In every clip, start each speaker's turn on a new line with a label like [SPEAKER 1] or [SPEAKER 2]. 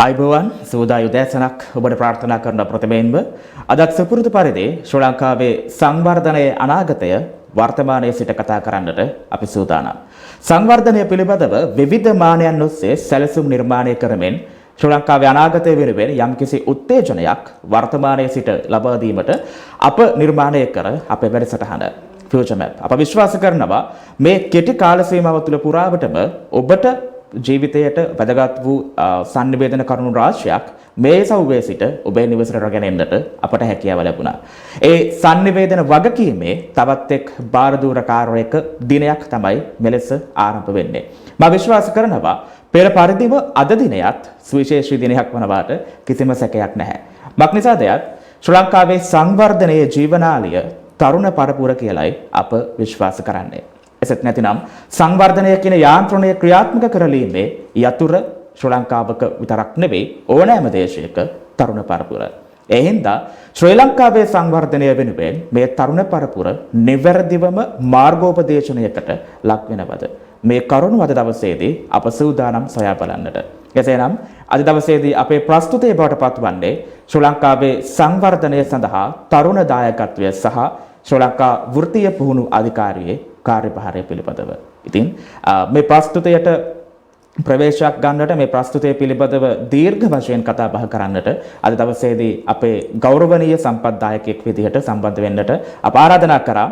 [SPEAKER 1] අයිබෝවන් සූදායු දැසනක් ඔබට ප්‍රාර්ථනා කරන ප්‍රථමයෙන්ම අදත් සුපුරුදු පරිදි ශ්‍රී ලංකාවේ සංවර්ධනයේ අනාගතය වර්තමානයේ සිට කතා කරන්නට අපි සූදානම්. සංවර්ධනය පිළිබඳව විවිධ මානයන් ඔස්සේ සැලසුම් නිර්මාණය කරමින් ශ්‍රී ලංකාවේ අනාගතය වෙනුවෙන් යම්කිසි උත්තේජනයක් වර්තමානයේ සිට ලබා දීමට අප නිර්මාණය කර අපේ වැඩසටහන ෆියුචර් මැප් අප විශ්වාස කරනවා මේ කෙටි කාල සීමාව තුළ පුරාවටම ඔබට ජීවිතයට වැදගත් වූ සංනිවේදන කරුණු රාශියක් මේ සවුවේ සිට ඔබේ නිවසට රැගෙන එන්නට අපට හැකියාව ලැබුණා. ඒ සංනිවේදන වගකීමේ තවත් එක් බාරදූරකාරයක දිනයක් තමයි මෙලෙස ආරම්භ වෙන්නේ. මම විශ්වාස කරනවා පෙර පරිදිම අද දිනයත් සුවිශේෂී දිනයක් වනවාට කිසිම සැකයක් නැහැ. මක්නිසාදයත් ශ්‍රී ලංකාවේ සංවර්ධනයේ ජීවනාලිය තරුණ පරපුර කියලයි අප විශ්වාස කරන්නේ. එසත් නැතිනම් සංවර්ධනය කියන යාන්ත්‍රණය ක්‍රියාත්මක කරලීමේ යතුර ශ්‍රී ලංකාවක විතරක් නෙවෙයි ඕනෑම දේශයක තරුණ පරපුර. ඒ හින්දා ශ්‍රී ලංකාවේ සංවර්ධනය වෙනුවෙන් මේ තරුණ පරපුර නිවැරදිවම මාර්ගෝපදේශනයකට ලක් වෙනවද? මේ කරුණු අද දවසේදී අප සූදානම් සොයා බලන්නට. එසේනම් අද දවසේදී අපේ ප්‍රස්තුතය බවට පත්වන්නේ ශ්‍රී ලංකාවේ සංවර්ධනය සඳහා තරුණ දායකත්වය සහ ශ්‍රී ලංකා වෘත්තීය පුහුණු අධිකාරියේ කාර්යභාරය පිළිබඳව. ඉතින් මේ ප්‍රස්තුතයට ප්‍රවේශයක් ගන්නට මේ ප්‍රස්තුතය පිළිබඳව දීර්ඝ වශයෙන් කතා බහ කරන්නට අද දවසේදී අපේ ගෞරවනීය සම්පත්දායකයෙක් විදිහට සම්බන්ධ වෙන්නට අප ආරාධනා කරා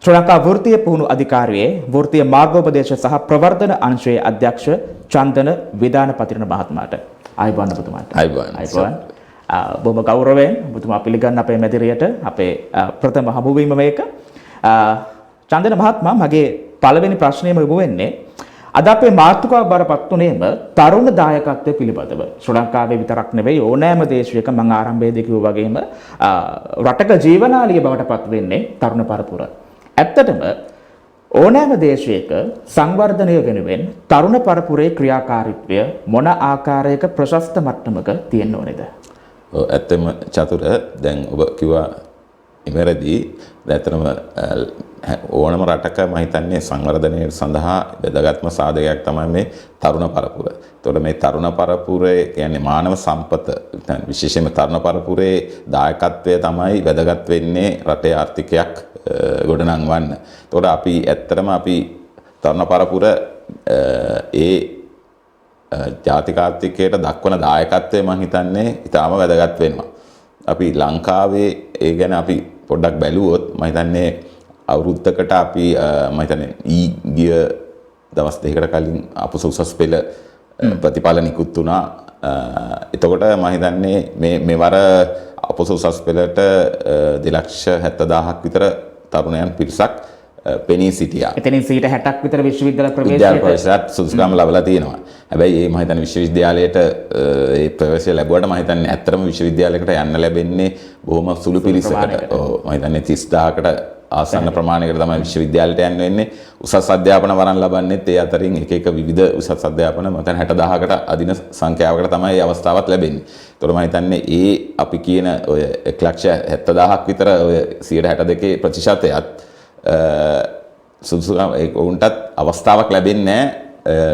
[SPEAKER 1] ශ්‍රී ලංකා වෘත්තීය පුහුණු අධිකාරියේ වෘත්තීය මාර්ගෝපදේශ සහ ප්‍රවර්ධන අංශයේ අධ්‍යක්ෂ චන්දන විදානපතිරණ මහත්මයාට ආයුබෝවන් ඔබතුමාට. ආයුබෝවන්. බොහොම ගෞරවයෙන් ඔබතුමා පිළිගන්න අපේ මැදිරියට අපේ ප්‍රථම හමුවීම මේක. චන්දන මහත්මයා මගේ පළවෙනි ප්‍රශ්නයම යොමු වෙන්නේ අද අපේ මාතෘකාව බරපත් උනේම තරුණ දායකත්වය පිළිබඳව. ශ්‍රී ලංකාවේ විතරක් නෙවෙයි ඕනෑම දේශයක මම ආරම්භයේදී කිව්වා වගේම රටක ජීවනාලිය බවට පත් වෙන්නේ තරුණ පරපුර. ඇත්තටම ඕනෑම දේශයක සංවර්ධනය වෙනුවෙන් තරුණ පරපුරේ ක්‍රියාකාරීත්වය මොන ආකාරයක ප්‍රශස්ත මට්ටමක තියෙන්න ඕනේද?
[SPEAKER 2] ඇත්තම චතුර දැන් ඔබ කිව්වා ඉමරදී දැතරම ඕනම රටක මම හිතන්නේ සංවර්ධනය සඳහා වැදගත්ම සාධකයක් තමයි මේ තරුණ පරපුර. ඒතකොට මේ තරුණ පරපුරේ කියන්නේ මානව සම්පත විශේෂයෙන්ම තරුණ පරපුරේ දායකත්වය තමයි වැදගත් වෙන්නේ රටේ ආර්ථිකයක් ගොඩනංවන්න. ඒතකොට අපි ඇත්තටම අපි තරුණ පරපුර ඒ ජාතික ආර්ථිකයට දක්වන දායකත්වය මම හිතන්නේ ඉතාම වැදගත් වෙනවා. අපි ලංකාවේ ඒ ගැන අපි පොඩ්ඩක් බැලුවොත් මම හිතන්නේ අවුරුද්දකට අපි මම හිතන්නේ ගිය දවස් දෙකකට කලින් අපොස උසස් පෙළ ප්‍රතිඵල නිකුත් වුණා. එතකොට මම හිතන්නේ මෙවර අපොස උසස් පෙළට 2,70,000ක් විතර තරුණයන් පිරිසක් පෙනී සිටියා.
[SPEAKER 1] එතනින් 60%ක් විතර විශ්වවිද්‍යාල ප්‍රවේශයට
[SPEAKER 2] සුදුසුකම් ලැබලා තියෙනවා. හැබැයි මේ මම හිතන්නේ විශ්වවිද්‍යාලයට ඒ ප්‍රවේශය ලැබුවට මම හිතන්නේ ඇත්තටම විශ්වවිද්‍යාලයකට යන්න ලැබෙන්නේ බොහොම සුළු පිරිසකට. ඔව් මම හිතන්නේ 30000කට ආසන්න ප්‍රමාණයකට තමයි විශ්වවිද්‍යාලයට යන්න වෙන්නේ. උසස් අධ්‍යාපන වරන් ලබන්නේත් ඒ අතරින් එක විවිධ උසස් අධ්‍යාපන මම හිතන්නේ 60000කට අධින සංඛ්‍යාවකට තමයි අවස්ථාවක් ලැබෙන්නේ. ඒතකොට මම හිතන්නේ ඒ අපි කියන ඔය 1,70,000ක් විතර ඔය 62% ප්‍රතිශතයත් සුදුසුකම් ඔවුන්ටත් අවස්ථාවක් ලැබෙන්නේ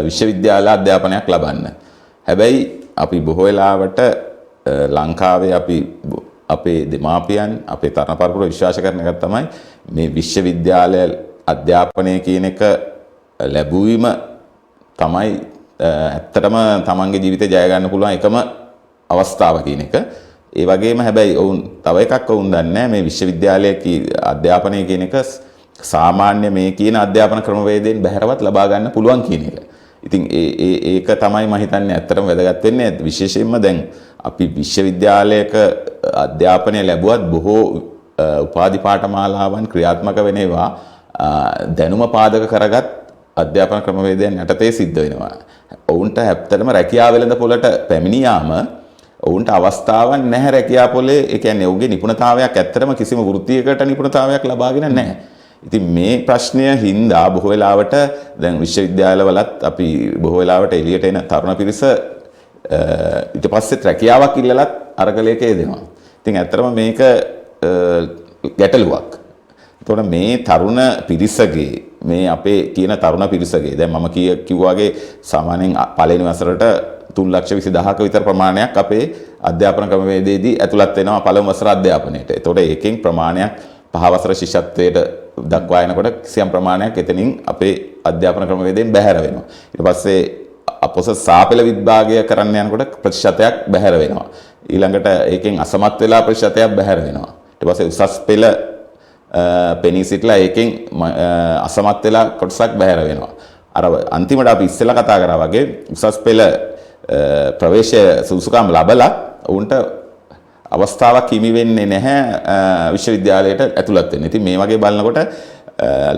[SPEAKER 2] විශ්වවිද්‍යාල අධ්‍යාපනයක් ලබන්න. හැබැයි අපි බොහෝ වෙලාවට ලංකාවේ අපි අපේ දෙමාපියන් අපේ තරුණ පරපුර විශ්වාස කරන එක තමයි මේ විශ්වවිද්‍යාල අධ්‍යාපනය කියන එක ලැබුවීම තමයි ඇත්තටම තමන්ගේ ජීවිතේ ජය ගන්න පුළුවන් එකම අවස්ථාව කියන එක. ඒ වගේම හැබැයි ඔවුන් තව එකක් ඔවුන් දන්නේ නැහැ මේ විශ්වවිද්‍යාලයේ අධ්‍යාපනය කියන එක සාමාන්‍ය මේ කියන අධ්‍යාපන ක්‍රමවේදයෙන් බැහැරවත් ලබා ගන්න පුළුවන් කියන එක. ඉතින් ඒක තමයි මම හිතන්නේ ඇත්තටම වැදගත් වෙන්නේ. විශේෂයෙන්ම දැන් අපි විශ්වවිද්‍යාලයක අධ්‍යාපනය ලැබුවත් බොහෝ උපාධි පාඨමාලාවන් ක්‍රියාත්මක වෙනවා දැනුම පාදක කරගත් අධ්‍යාපන ක්‍රමවේදයන් යටතේ සිද්ධ වෙනවා. ඔවුන්ට ඇත්තටම රැකියාව වෙළඳ පොළට පැමිණියාම ඔවුන්ට අවස්ථාවක් නැහැ රැකියාව පොලේ. ඒ කියන්නේ ඔහුගේ නිපුණතාවයක් ඇත්තටම කිසිම වෘත්තියකට නිපුණතාවයක් ලබාගෙන නැහැ. ඉතින් මේ ප්‍රශ්නය හින්දා බොහෝ වෙලාවට දැන් විශ්වවිද්‍යාලවලත් අපි බොහෝ වෙලාවට එළියට එන තරුණ පිරිස ඊට පස්සෙත් රැකියාවක් ඉල්ලලත් අරගලයක යෙදෙනවා. ඉතින් ඇත්තටම මේක ගැටලුවක්. එතකොට මේ තරුණ පිරිසගේ මේ අපේ කියන තරුණ පිරිසගේ දැන් මම කිව්වාගේ සාමාන්‍යයෙන් පළවෙනි වසරට 3,20,000ක විතර ප්‍රමාණයක් අපේ අධ්‍යාපන ක්‍රමවේදයේදී ඇතුළත් වෙනවා පළමු වසර අධ්‍යාපනයේට. ඒතකොට ඒකෙන් ප්‍රමාණයක් පහ වසර ශිෂ්‍යත්වයට දක්වා යනකොට කිසියම් ප්‍රමාණයක් එතනින් අපේ අධ්‍යාපන ක්‍රමවේදයෙන් බැහැර වෙනවා. ඊට පස්සේ අපොස සාපෙළ විභාගය කරන්න යනකොට ප්‍රතිශතයක් බැහැර වෙනවා. ඊළඟට ඒකෙන් අසමත් වෙලා ප්‍රතිශතයක් බැහැර වෙනවා. ඊට පස්සේ උසස් පෙළ පෙනී සිටලා ඒකෙන් අසමත් වෙලා කොටසක් බැහැර වෙනවා. අර අන්තිමට අපි ඉස්සෙල්ලා කතා කරා වගේ උසස් පෙළ ප්‍රවේශය සුසුකම් ලැබලා උන්ට අවස්ථාවක් හිමි වෙන්නේ නැහැ විශ්වවිද්‍යාලයට ඇතුළත් වෙන්න. ඉතින් මේ වගේ බලනකොට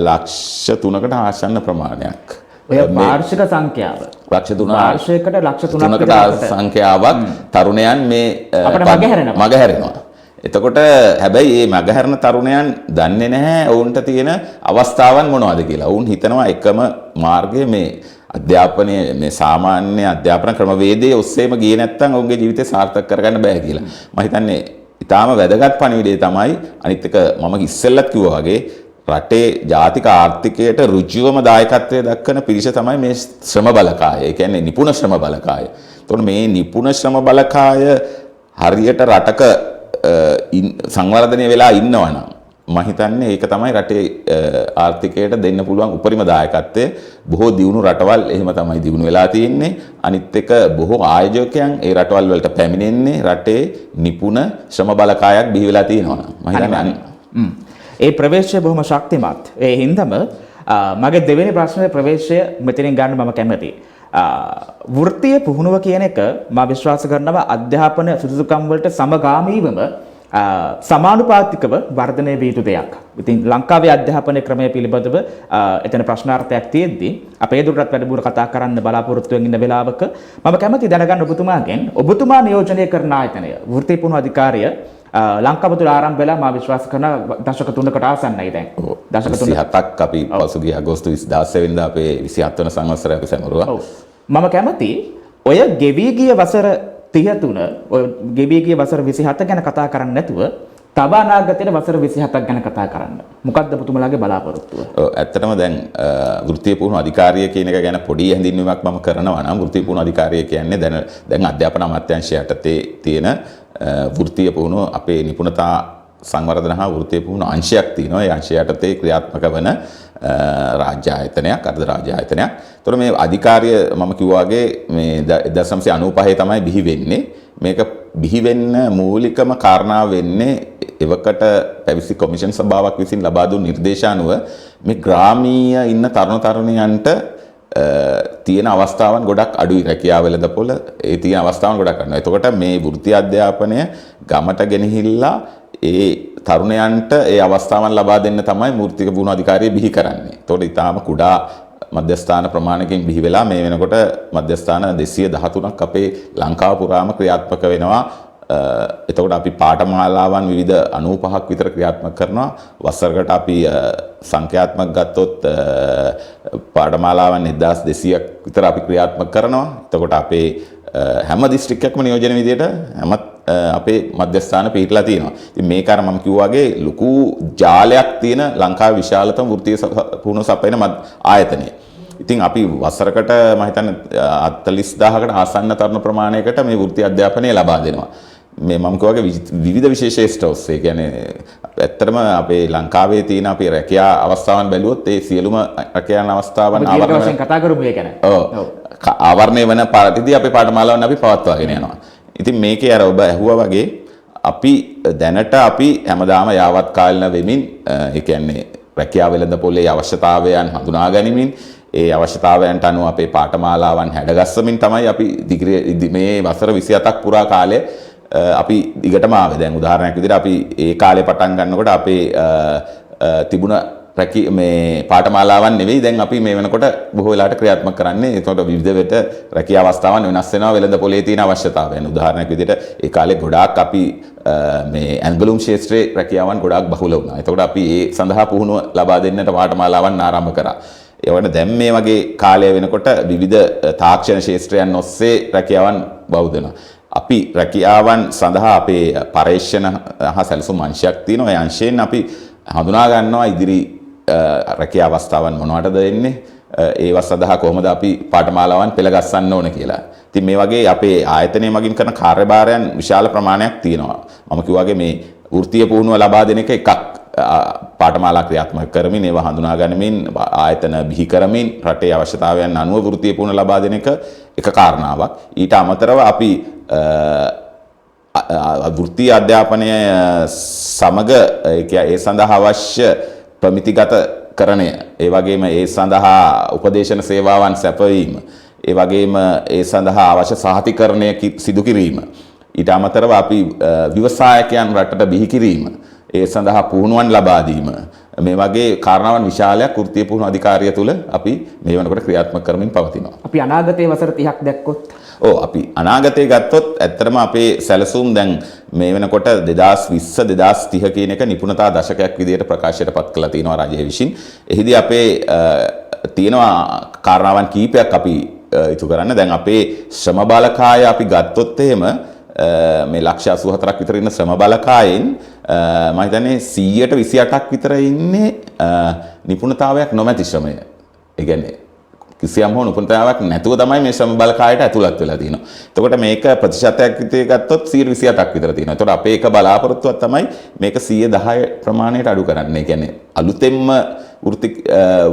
[SPEAKER 2] ලක්ෂ 3කට ආසන්න ප්‍රමාණයක්.
[SPEAKER 1] ඔය වාර්ෂික සංඛ්‍යාව.
[SPEAKER 2] ලක්ෂ 3
[SPEAKER 1] වාර්ෂිකයට ලක්ෂ 3කට
[SPEAKER 2] සංඛ්‍යාවක් තරුණයන් මේ
[SPEAKER 1] අපිට
[SPEAKER 2] මගහැරෙනවා. එතකොට හැබැයි මේ මගහැරන තරුණයන් දන්නේ නැහැ ඔවුන්ට තියෙන අවස්ථාවන් මොනවද කියලා. ඔවුන් හිතනවා එකම මාර්ගය මේ අධ්‍යාපනයේ මේ සාමාන්‍ය අධ්‍යාපන ක්‍රමවේදයේ ඔස්සේම ගියේ නැත්නම් ඔවුන්ගේ ජීවිතය සාර්ථක කරගන්න බෑ කියලා. මම හිතන්නේ ඊටාම වැදගත් පණිවිඩය තමයි අනිත් එක මම ඉස්සෙල්ලත් කිව්වා වගේ රටේ ජාතික ආර්ථිකයට ඍජුවම දායකත්වයේ දක්වන පිරිස තමයි මේ ශ්‍රම බලකාය. ඒ කියන්නේ නිපුණ ශ්‍රම බලකාය. එතකොට මේ නිපුණ ශ්‍රම බලකාය හරියට රටක සංවර්ධනය වෙලා ඉන්නවනම් මම හිතන්නේ ඒක තමයි රටේ ආර්ථිකයට දෙන්න පුළුවන් උපරිම දායකත්වය. බොහෝ දියුණු රටවල් එහෙම තමයි දියුණු වෙලා තියෙන්නේ. අනිත් එක බොහෝ ආයෝජකයන් ඒ රටවල් වලට පැමිණෙන්නේ රටේ නිපුණ ශ්‍රම බලකායක් බිහි වෙලා තියෙනවා. මම හිතන්නේ
[SPEAKER 1] ඒ ප්‍රවේශය බොහොම ශක්තිමත්. ඒ හින්දාම මගේ දෙවෙනි ප්‍රශ්නේ ප්‍රවේශය මෙතනින් ගන්න මම කැමතියි. වෘත්තීය පුහුණුව කියන එක මම විශ්වාස කරනවා අධ්‍යාපන සුදුසුකම් වලට සමගාමීවම සමානුපාතිකව වර්ධනය විය යුතු දෙයක්. ඉතින් ලංකාවේ අධ්‍යාපන ක්‍රමය පිළිබඳව එතන ප්‍රශ්නාර්ථයක් තියෙද්දී අපේ දුරටත් වැඩිපුර කතා කරන්න බලාපොරොත්තු වෙන වෙලාවක මම කැමති දැනගන්න ඔබතුමාගෙන් ඔබතුමා නියෝජනය කරන ආයතනය වෘත්තීය පුහුණුව අධිකාරිය ලංකාව තුළ ආරම්භ වෙලා මම විශ්වාස කරනවා දශක 3කට ආසන්නයි දැන්. දශක
[SPEAKER 2] 27ක් අපි පසුගිය අගෝස්තු 27 වෙනිදා අපේ 27 වන සංවත්සරය අපි සැමරුවා.
[SPEAKER 1] මම කැමති ඔය ගෙවී ගිය වසර 33 ඔය ගෙවී ගිය වසර 27 ගැන කතා කරන්නේ නැතුව තව අනාගතයේ වසර 27ක් ගැන කතා කරන්න. මොකක්ද ඔබතුමාලාගේ බලාපොරොත්තුව?
[SPEAKER 2] ඇත්තටම දැන් වෘත්තීය පුහුණුව අධිකාරිය කියන එක ගැන පොඩි හැඳින්වීමක් මම කරනවා නම් වෘත්තීය පුහුණුව අධිකාරිය කියන්නේ දැන් අධ්‍යාපන අමාත්‍යාංශය යටතේ තියෙන වෘත්තීය පුහුණුව අපේ නිපුණතා සංවර්ධන හා වෘත්තීය පුහුණුව අංශයක් තියෙනවා. ඒ අංශය යටතේ ක්‍රියාත්මක වන රාජ්‍ය ආයතනයක්, අර්ධ රාජ්‍ය ආයතනයක්. ඒතකොට මේ අධිකාරිය මම කිව්වා වගේ මේ 1995 තමයි බිහි වෙන්නේ. මේක බිහි වෙන්න මූලිකම කාරණාව වෙන්නේ එවකට පැවිසි කොමිෂන් සභාවක් විසින් ලබා දුන් නිර්දේශ අනුව මේ ග්‍රාමීය ඉන්න තරුණ තරුණියන්ට තියෙන අවස්ථාවන් ගොඩක් අඩුයි. රැකියාව වෙළඳපොළ ඒ තියෙන අවස්ථාවන් ගොඩක් අඩුයි. එතකොට මේ වෘත්ති අධ්‍යාපනය ගමට ගෙනහිල්ලා ඒ තරුණයන්ට ඒ අවස්ථාවන් ලබා දෙන්න තමයි වෘත්තික පුහුණුව අධිකාරිය බිහි කරන්නේ. එතකොට ඊටාම කුඩා මධ්‍යස්ථාන ප්‍රමාණයකින් බිහි වෙලා මේ වෙනකොට මධ්‍යස්ථාන 213ක් අපේ ලංකාව පුරාම ක්‍රියාත්මක වෙනවා. එතකොට අපි පාඨමාලාවන් විවිධ 95ක් විතර ක්‍රියාත්මක කරනවා. වසරකට අපි සංඛ්‍යාත්මක ගත්තොත් පාඨමාලාවන් 1200ක් විතර අපි ක්‍රියාත්මක කරනවා. එතකොට අපේ හැම දිස්ත්‍රික්කයක්ම නියෝජන විදියට හැම අපේ මධ්‍යස්ථාන පිහිටලා තියෙනවා. ඉතින් මේක අර මම කිව්වා වගේ ලොකු ජාලයක් තියෙන ලංකාවේ විශාලතම වෘත්තීය පුහුණුව සපයන ආයතනය. ඉතින් අපි වසරකට මම හිතන්නේ 40000කට ආසන්න තරුණ ප්‍රමාණයකට මේ වෘත්තීය අධ්‍යාපනය ලබා දෙනවා. මේ මම කියවගේ විවිධ විශේෂ ශ්‍රේෂ්ඨ ඒ කියන්නේ ඇත්තටම අපේ ලංකාවේ තියෙන අපේ රැකියා අවස්ථාවන් බැලුවොත් ඒ සියලුම රැකියාන අවස්ථාවන්
[SPEAKER 1] ආවරණය කතා කරමු ඒ ගැන.
[SPEAKER 2] ආවරණය වෙන පාරටදී අපේ පාඨමාලාවන් අපි පවත්වාගෙන යනවා. ඉතින් මේකේ අර ඔබ ඇහුවා වගේ අපි දැනට අපි හැමදාම යාවත් කාලීන වෙමින් ඒ කියන්නේ රැකියාව වෙළඳපොලේ අවශ්‍යතාවයන් හඳුනා ගනිමින් ඒ අවශ්‍යතාවයන්ට අනුව අපේ පාඨමාලාවන් හැඩගස්සමින් තමයි අපි මේ වසර 27ක් පුරා කාලය අපි දිගටම ආවේ. දැන් උදාහරණයක් විදිහට අපි ඒ කාලේ පටන් ගන්නකොට අපේ තිබුණ මේ පාඨමාලාවන් නෙවෙයි දැන් අපි මේ වෙනකොට බොහෝ වෙලාවට ක්‍රියාත්මක කරන්නේ. ඒකට විවිධ වෙට රැකියා අවස්ථාවන් වෙනස් වෙනවා වෙළඳපොලේ තියෙන අවශ්‍යතාවයන්. උදාහරණයක් විදිහට ඒ කාලේ ගොඩාක් අපි මේ ඇන්ගලුම් ක්ෂේත්‍රයේ රැකියාවන් ගොඩාක් බහුල වුණා. ඒකට අපි ඒ සඳහා පුහුණුව ලබා දෙන්නට පාඨමාලාවන් ආරම්භ කරා. ඒ වගේ දැන් මේ වගේ කාලය වෙනකොට විවිධ තාක්ෂණ ක්ෂේත්‍රයන් ඔස්සේ රැකියාවන් බහුල වෙනවා. අපි රැකියාවන් සඳහා අපේ පරීක්ෂණ හා සැලසුම් අංශයක් තියෙනවා. ඒ අංශයෙන් අපි හඳුනා ගන්නවා ඉදිරි රැකියා අවස්ථාවන් මොනවටද එන්නේ ඒවා සඳහා කොහොමද අපි පාඨමාලාවන් පෙළගස්සන්න ඕන කියලා. ඉතින් මේ වගේ අපේ ආයතනය මගින් කරන කාර්යභාරයන් විශාල ප්‍රමාණයක් තියෙනවා. මම කිව්වාගේ මේ වෘත්තීය පුහුණුව ලබා දෙන එක එකක් පාඨමාලා ක්‍රියාත්මක කරමින් ඒවා හඳුනා ගනිමින් ආයතන බිහි කරමින් රටේ අවශ්‍යතාවයන් අනුව වෘත්තීය පුහුණුව ලබා දෙන එක කාරණාවක්. ඊට අමතරව අපි වෘත්තීය අධ්‍යාපනය සමග ඒ සඳහා අවශ්‍ය ප්‍රමිතිගත කරණය, ඒ වගේම ඒ සඳහා උපදේශන සේවාවන් සැපයීම, ඒ වගේම ඒ සඳහා අවශ්‍ය සහතිකරණය සිදු කිරීම, ඊට අමතරව අපි ව්‍යවසායකයන් රටට බිහි කිරීම, ඒ සඳහා පුහුණුවන් ලබා දීම, මේ වගේ කාරණාවන් විශාලයක් වෘත්තීය පුහුණු අධිකාරිය තුල අපි මේ වෙනකොට ක්‍රියාත්මක කරමින් පවතිනවා.
[SPEAKER 1] අපි අනාගතයේ වසර 30ක් දැක්කොත්
[SPEAKER 2] අපි අනාගතය ගත්තොත් ඇත්තටම අපේ සැලසුම් දැන් මේ වෙනකොට 2020 2030 කියන එක නිපුණතා දශකයක් විදිහට ප්‍රකාශයට පත් කළා තියෙනවා රජය විසින්. එහිදී අපේ තියෙනවා කාරණාවන් කීපයක් අපි ඉටු කරන්න. දැන් අපේ ශ්‍රම බලකාය අපි ගත්තොත් එහෙම මේ ලක්ෂ 84ක් විතර ඉන්න ශ්‍රම බලකායෙන් මම හිතන්නේ 128ක් විතර ඉන්නේ නිපුණතාවයක් නොමැති ශ්‍රමය. ඒ කියන්නේ කිසියම් හෝ නිපුණතාවයක් නැතුව තමයි මේ ශ්‍රම බලකායට ඇතුළත් වෙලා තියෙනවා. එතකොට මේක ප්‍රතිශතයක් විතර ගත්තොත් 128ක් විතර තියෙනවා. එතකොට අපේ එක බලාපොරොත්තුවක් තමයි මේක 110 ප්‍රමාණයට අඩු කරන්න. ඒ කියන්නේ අලුතෙන්ම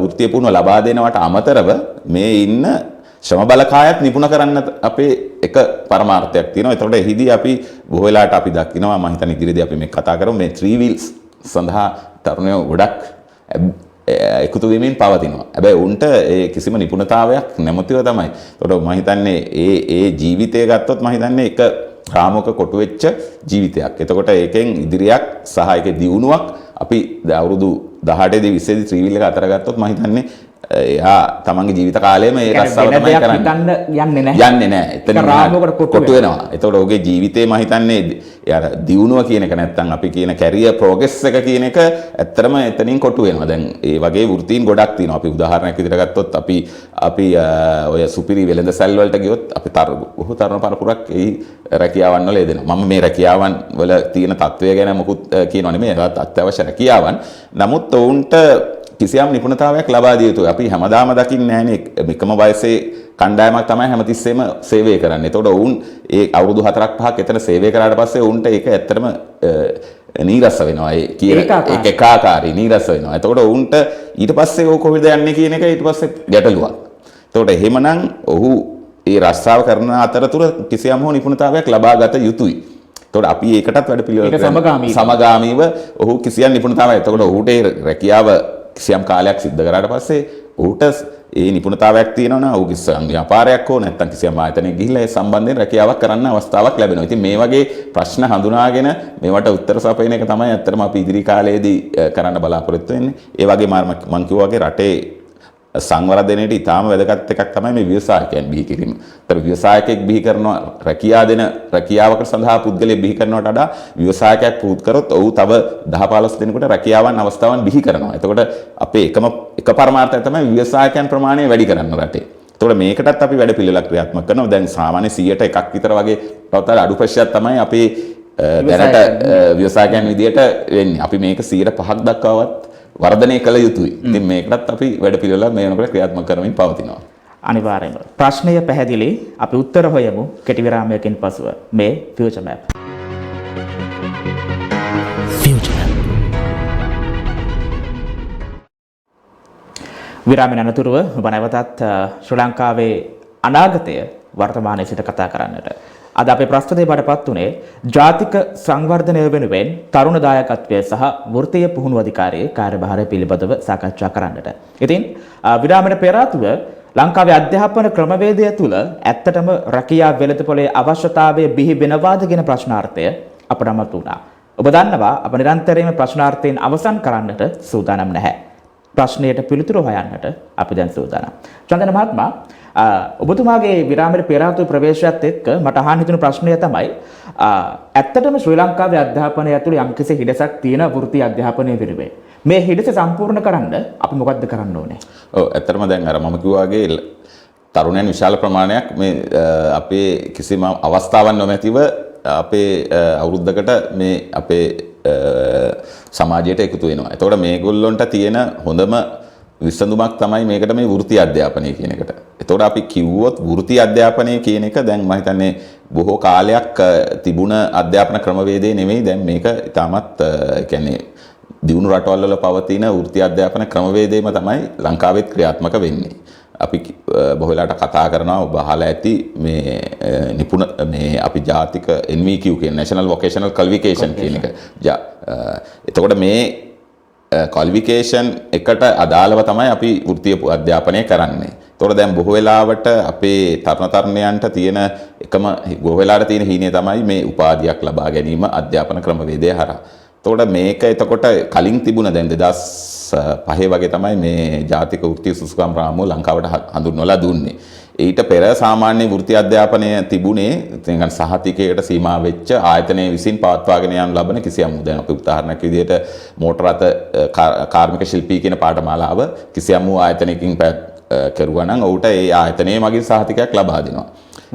[SPEAKER 2] වෘත්තීය පුහුණුව ලබා දෙනවට අමතරව මේ ඉන්න ශ්‍රම බලකායත් නිපුණ කරන්න අපේ එක පරමාර්ථයක් තියෙනවා. එතකොට එහිදී අපි බොහෝ වෙලාවට අපි දකිනවා, මම හිතන්නේ ඉදිරියේදී අපි මේ කතා කරමු, මේ 3 wheels සඳහා තරුණයෝ ගොඩක් එකතු වෙමින් පවතිනවා. හැබැයි උන්ට ඒ කිසිම නිපුණතාවයක් නැමැතිව තමයි. එතකොට මම හිතන්නේ ඒ ජීවිතය ගත්තොත් මම හිතන්නේ එක රාමක කොටු වෙච්ච ජීවිතයක්. එතකොට ඒකෙන් ඉදිරියක් සහ ඒකේ දියුණුවක් අපි අවුරුදු 18 දී 20 දී 3 wheel එක අතර ගත්තොත් මම හිතන්නේ එයා තමන්ගේ ජීවිත කාලයම ඒ රස්සාව තමයි කරන්නේ.
[SPEAKER 1] යන්නේ නැහැ.
[SPEAKER 2] එතන රාමුවකට කොටු වෙනවා. එතකොට ඔහුගේ ජීවිතේ මම හිතන්නේ යාර දියුණුව කියන එක නැත්තම් අපි කියන කැරියර් ප්‍රෝග්‍රස් එක කියන එක ඇත්තටම එතනින් කොටු වෙනවා. දැන් ඒ වගේ වෘත්තීන් ගොඩක් තියෙනවා. අපි උදාහරණයක් විදිහට ගත්තොත් අපි ඔය සුපිරි වෙළඳසැල් වලට ගියොත් අපි බොහෝ තරුණ පරපුරක් ඒ රැකියාවන් වල යෙදෙනවා. මම මේ රැකියාවන් වල තියෙන තත්වය ගැන මොකුත් කියනවා නෙමෙයි. ඒවත් අත්‍යවශ්‍ය රැකියාවන්. නමුත් ඔවුන්ට කිසියම් නිපුණතාවයක් ලබා දිය යුතුයි. අපි හැමදාම දකින්නේ නැහනේ එකම වයසේ කණ්ඩායමක් තමයි හැමතිස්සෙම සේවය කරන්නේ. එතකොට ඔවුන් ඒ අවුරුදු 4ක් 5ක් එතන සේවය කරාට පස්සේ ඔවුන්ට ඒක ඇත්තටම නීරස වෙනවා. ඒ කියන ඒක ඒකාකාරී නීරස වෙනවා. එතකොට ඔවුන්ට ඊට පස්සේ ඕක කොහෙද යන්නේ කියන එක ඊට පස්සේ ගැටලුවක්. එතකොට එහෙමනම් ඔහු ඒ රස්සාව කරන අතරතුර කිසියම් හෝ නිපුණතාවයක් ලබා ගත යුතුයි. එතකොට අපි ඒකටත් වැඩ පිළිවෙල සමගාමීව ඔහු කිසියම් නිපුණතාවයක්. එතකොට ඔහුට ඒ රැකියාව කිසියම් කාලයක් සිද්ධ කරාට පස්සේ ඔහුට ඒ නිපුණතාවයක් තියෙනවා නම් ඔහුගේ ව්‍යාපාරයක් හෝ නැත්නම් කිසියම් ආයතනයක ගිහිල්ලා ඒ සම්බන්ධයෙන් රැකියාවක් කරන්න අවස්ථාවක් ලැබෙනවා. ඉතින් මේ වගේ ප්‍රශ්න හඳුනාගෙන මේවට උත්තර සපයන එක තමයි ඇත්තටම අපි ඉදිරි කාලයේදී කරන්න බලාපොරොත්තු වෙන්නේ. ඒ වගේම මම කිව්වා වගේ රටේ සංවර්ධනයේට ඉතාම වැදගත් එකක් තමයි මේ ව්‍යවසායකයන් බිහි කිරීම. ඒතර ව්‍යවසායකයෙක් බිහි කරනවා රැකියාවකට සඳහා පුද්ගලයෙක් බිහි කරනවට වඩා ව්‍යවසායකයෙක් පුහුණු කරොත් ඔහු තව 10-15 දෙනෙකුට රැකියාවන් අවස්ථාවන් බිහි කරනවා. එතකොට අපේ එක පරමාර්ථය තමයි ව්‍යවසායකයන් ප්‍රමාණය වැඩි කරන්න රටේ. එතකොට මේකටත් අපි වැඩ පිළිවෙලක් ක්‍රියාත්මක කරනවා. දැන් සාමාන්‍ය 100ට 1ක් විතර වගේ තවත් අඩු ප්‍රතිශතයක් තමයි අපේ දැනට ව්‍යවසායකයන් විදියට වෙන්නේ. අපි මේක 105ක් දක්වාවත් වර්ධනය කළ යුතුයි. ඉතින් මේකටත් අපි වැඩ පිළිවෙල මේ වෙනකොට ක්‍රියාත්මක කරමින් පවතිනවා.
[SPEAKER 1] අනිවාර්යයෙන්ම. ප්‍රශ්නය පැහැදිලි. අපි උත්තර හොයමු කෙටි විරාමයකින් පසුව. මේ ෆියුචර් මැප්. විරාමයෙන් අනතුරුව ඔබ නැවතත් ශ්‍රී ලංකාවේ අනාගතය වර්තමානයේ සිට කතා කරන්නට. අද අපේ ප්‍රශ්නය බඩපත් උනේ ජාතික සංවර්ධනය වෙනුවෙන් තරුණ දායකත්වය සහ වෘත්තීය පුහුණු අධිකාරියේ කාර්යභාරය පිළිබඳව සාකච්ඡා කරන්නට. ඉතින් විරාමයට පෙර ආතුව ලංකාවේ අධ්‍යාපන ක්‍රමවේදය තුළ ඇත්තටම රැකියා වෙළඳපොලේ අවශ්‍යතාවය බිහි වෙනවාද කියන ප්‍රශ්නාර්ථය අපට මත වුණා. ඔබ දන්නවා අප නිරන්තරයෙන්ම ප්‍රශ්නාර්ථයෙන් අවසන් කරන්නට සූදානම් නැහැ. ප්‍රශ්නයට පිළිතුරු හොයන්නට අපි දැන් සූදානම්. චන්දන මහත්මයා ඔබතුමාගේ විරාමයේ පෙර ආතු ප්‍රවේශයත් එක්ක මට අහන්න හිතුණු ප්‍රශ්නය තමයි ඇත්තටම ශ්‍රී ලංකාවේ අධ්‍යාපනය ඇතුළේ යම්කිසි හිඩසක් තියෙන වෘත්තීය අධ්‍යාපනය පිළිවෙල. මේ හිඩස සම්පූර්ණ කරන්න අපි මොකක්ද කරන්න ඕනේ?
[SPEAKER 2] ඔව් ඇත්තටම දැන් අර මම කිව්වාගේ තරුණයන් විශාල ප්‍රමාණයක් මේ අපේ කිසිම අවස්ථාවක් නොමැතිව අපේ අවුරුද්දකට මේ අපේ සමාජයට එකතු වෙනවා. එතකොට මේගොල්ලොන්ට තියෙන හොඳම විසඳුමක් තමයි මේකට මේ වෘත්ති අධ්‍යාපනය කියන එකට. එතකොට අපි කිව්වොත් වෘත්ති අධ්‍යාපනය කියන එක දැන් මම හිතන්නේ බොහෝ කාලයක් තිබුණ අධ්‍යාපන ක්‍රමවේදය නෙමෙයි. දැන් මේක ඉතාමත් කියන්නේ දියුණු රටවල් වල පවතින වෘත්ති අධ්‍යාපන ක්‍රමවේදයම තමයි ලංකාවෙත් ක්‍රියාත්මක වෙන්නේ. අපි බොහෝ වෙලාවට කතා කරනවා ඔබ අහලා ඇති මේ නිපුණ මේ අපි ජාතික NVQ කියන National Vocational Qualification කියන එක. එතකොට මේ ක්වොලිෆිකේෂන් එකට අදාළව තමයි අපි වෘත්තීය අධ්‍යාපනය කරන්නේ. ඒතකොට දැන් බොහෝ වෙලාවට අපේ තරුණ තරුණියන්ට තියෙන එකම බොහෝ වෙලාවට තියෙන හීනය තමයි මේ උපාධියක් ලබා ගැනීම අධ්‍යාපන ක්‍රමවේදය හරහා. එතකොට මේක එතකොට කලින් තිබුණ දැන් 2005 වගේ තමයි මේ ජාතික වෘත්තීය සුසුකම් රාමුව ලංකාවට හඳුන්වලා දුන්නේ. ඊට පෙර සාමාන්‍ය වෘත්ති අධ්‍යාපනය තිබුණේ නිකන් සහතිකයකට සීමා වෙච්ච ආයතනයේ විසින් පවත්වාගෙන යන ලබන කිසියම් දැන් අපි උදාහරණයක් විදිහට මෝටර රථ කාර්මික ශිල්පී කියන පාඨමාලාව කිසියම් ආයතනයකින් කරුවා නම් ඔහුට ඒ ආයතනයේ මගින් සහතිකයක් ලබා දෙනවා.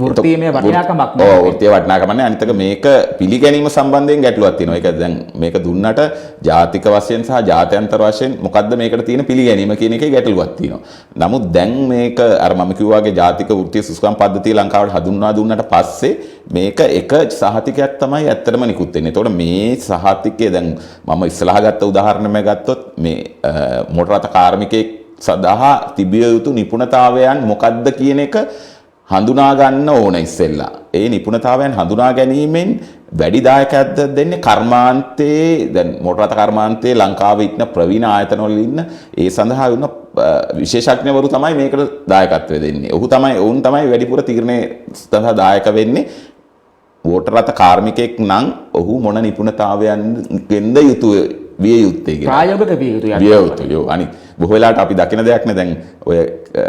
[SPEAKER 1] වෘත්තීයමය වටිනාකමක්
[SPEAKER 2] නෑ. ඔව් වෘත්තීය වටිනාකම නෑ. අනිත් එක මේක පිළිගැනීම සම්බන්ධයෙන් ගැටලුවක් තියෙනවා. ඒක දැන් මේක දුන්නට ජාතික වශයෙන් සහ ජාත්‍යන්තර වශයෙන් මොකද්ද මේකට තියෙන පිළිගැනීම කියන එකේ ගැටලුවක් තියෙනවා. නමුත් දැන් මේක අර මම කිව්වාගේ ජාතික වෘත්තීය සුසුකම් පද්ධතිය ලංකාවට හඳුන්වා දුන්නට පස්සේ මේක එක සහතිකයක් තමයි ඇත්තටම නිකුත් වෙන්නේ. එතකොට මේ සහතිකය දැන් මම ඉස්සරහ ගත්ත උදාහරණයක් ගත්තොත් මේ මොටර රථ කාර්මිකයෙක් සඳහා තිබිය යුතු නිපුණතාවයන් මොකක්ද කියන එක හඳුනා ගන්න ඕන ඉස්සෙල්ලා. ඒ නිපුණතාවයන් හඳුනා ගැනීමෙන් වැඩි දායකත්වයක් දෙන්නේ කර්මාන්තයේ දැන් මොටර රථ කර්මාන්තයේ ලංකාවේ ඉන්න ප්‍රවීණ ආයතනවල ඉන්න ඒ සඳහා වුණ විශේෂඥවරු තමයි මේකට දායකත්වය දෙන්නේ. ඔවුන් තමයි වැඩිපුර තීරණය සඳහා දායක වෙන්නේ. මොටර රථ කාර්මිකයෙක් නම් ඔහු මොන නිපුණතාවයන්ගෙන්ද විය යුත්තේ කියලා.
[SPEAKER 1] ප්‍රායෝගික විය යුතුයි.
[SPEAKER 2] අනිත් බොහෝ වෙලාවට අපි දකින දෙයක් නේ දැන් ඔය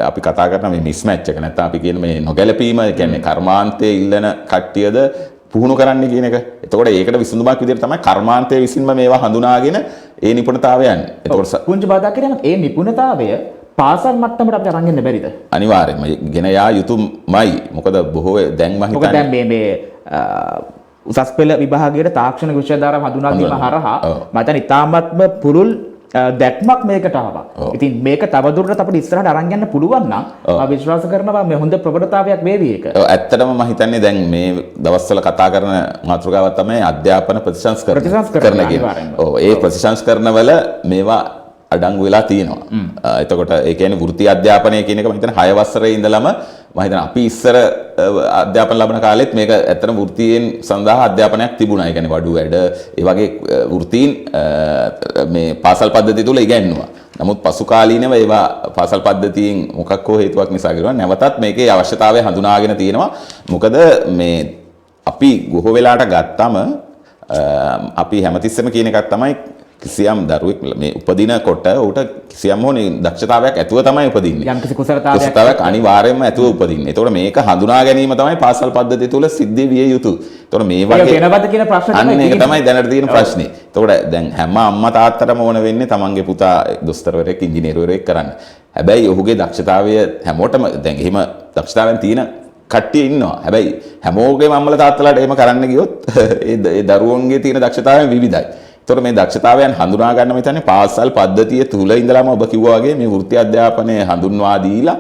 [SPEAKER 2] අපි කතා කරන මේ මිස්මැච් එක නැත්නම් අපි කියන මේ නොගැලපීම කියන්නේ කර්මාන්තයේ ඉල්ලන කට්ටියද පුහුණු කරන්න කියන එක. එතකොට ඒකට විසඳුමක් විදිහට තමයි කර්මාන්තයේ විසින්ම මේවා හඳුනාගෙන ඒ නිපුණතාවයන්.
[SPEAKER 1] එතකොට පුංචි බාධා කියන ඒ නිපුණතාවය පාසල් මට්ටමට අපිට අරන් යන්න බැරිද?
[SPEAKER 2] අනිවාර්යයෙන්ම ගෙන යා යුතුමයි. මොකද බොහෝ දැන් මම හිතන්නේ
[SPEAKER 1] දැන් මේ උසස් පෙළ විභාගයේ තාක්ෂණික විෂයධාරාව හඳුනා ගැනීම හරහා මම හිතන්නේ ඉතාමත්ම පුළුල් දැක්මක් මේකට ආවා. ඉතින් මේක තවදුරටත් අපිට ඉස්සරහට අරන් යන්න පුළුවන් නම් මම විශ්වාස කරනවා මේ හොඳ ප්‍රවණතාවයක් වේවි ඒක.
[SPEAKER 2] ඔව් ඇත්තටම මම හිතන්නේ දැන් මේ දවස්වල කතා කරන මාතෘකාවක් තමයි අධ්‍යාපන ප්‍රතිසංස්කරණ කියන. ඔව් ඒ ප්‍රතිසංස්කරණවල මේවා අඩංගු වෙලා තියෙනවා. එතකොට ඒ කියන්නේ වෘත්ති අධ්‍යාපනය කියන එක මම හිතන්නේ 6 වසරේ ඉඳලම මම හිතන්නේ අපි ඉස්සර අධ්‍යාපන ලබන කාලෙත් මේක ඇත්තටම වෘත්තීන් සඳහා අධ්‍යාපනයක් තිබුණා. ඒ කියන්නේ වඩු වැඩ ඒ වගේ වෘත්තීන් මේ පාසල් පද්ධතිය තුල ඉගෙනුවා. නමුත් පසු කාලීනව ඒවා පාසල් පද්ධතියෙන් මොකක් හෝ හේතුවක් නිසා කියලා නැවතත් මේකේ අවශ්‍යතාවය හඳුනාගෙන තියෙනවා. මොකද මේ අපි බොහෝ වෙලාට ගත්තම අපි හැමතිස්සෙම කියන එකක් තමයි කිසියම් දරුවෙක් මේ උපදිනකොට ඌට කිසියම් හොනේ දක්ෂතාවයක් ඇතුව තමයි උපදින්නේ.
[SPEAKER 1] යම් කිසි කුසලතාවයක්
[SPEAKER 2] අනිවාර්යයෙන්ම ඇතුව උපදින්නේ. ඒතකොට මේක හඳුනා ගැනීම තමයි පාසල් පද්ධතිය තුල සිද්ධ විය යුතුයි. ඒතකොට මේ වගේ
[SPEAKER 1] වෙනවද කියන ප්‍රශ්න
[SPEAKER 2] තමයි ඒක තමයි දැනට තියෙන ප්‍රශ්නේ. ඒතකොට දැන් හැම අම්මා තාත්තටම ඕන වෙන්නේ තමන්ගේ පුතා දොස්තරවරයෙක් ඉංජිනේරුවරයෙක් කරන්න. හැබැයි ඔහුගේ දක්ෂතාවය හැමෝටම දැන් එහෙම දක්ෂතාවයන් තියෙන කට්ටිය ඉන්නවා. හැබැයි හැමෝගේම අම්මලා තාත්තලාට එහෙම කරන්න ගියොත් ඒ දරුවන්ගේ තියෙන දක්ෂතාවයන් විවිධයි. ඒතකොට මේ දක්ෂතාවයන් හඳුනා ගන්න මෙතන පාසල් පද්ධතිය තුල ඉඳලාම ඔබ කිව්වා වගේ මේ වෘත්ති අධ්‍යාපනය හඳුන්වා දීලා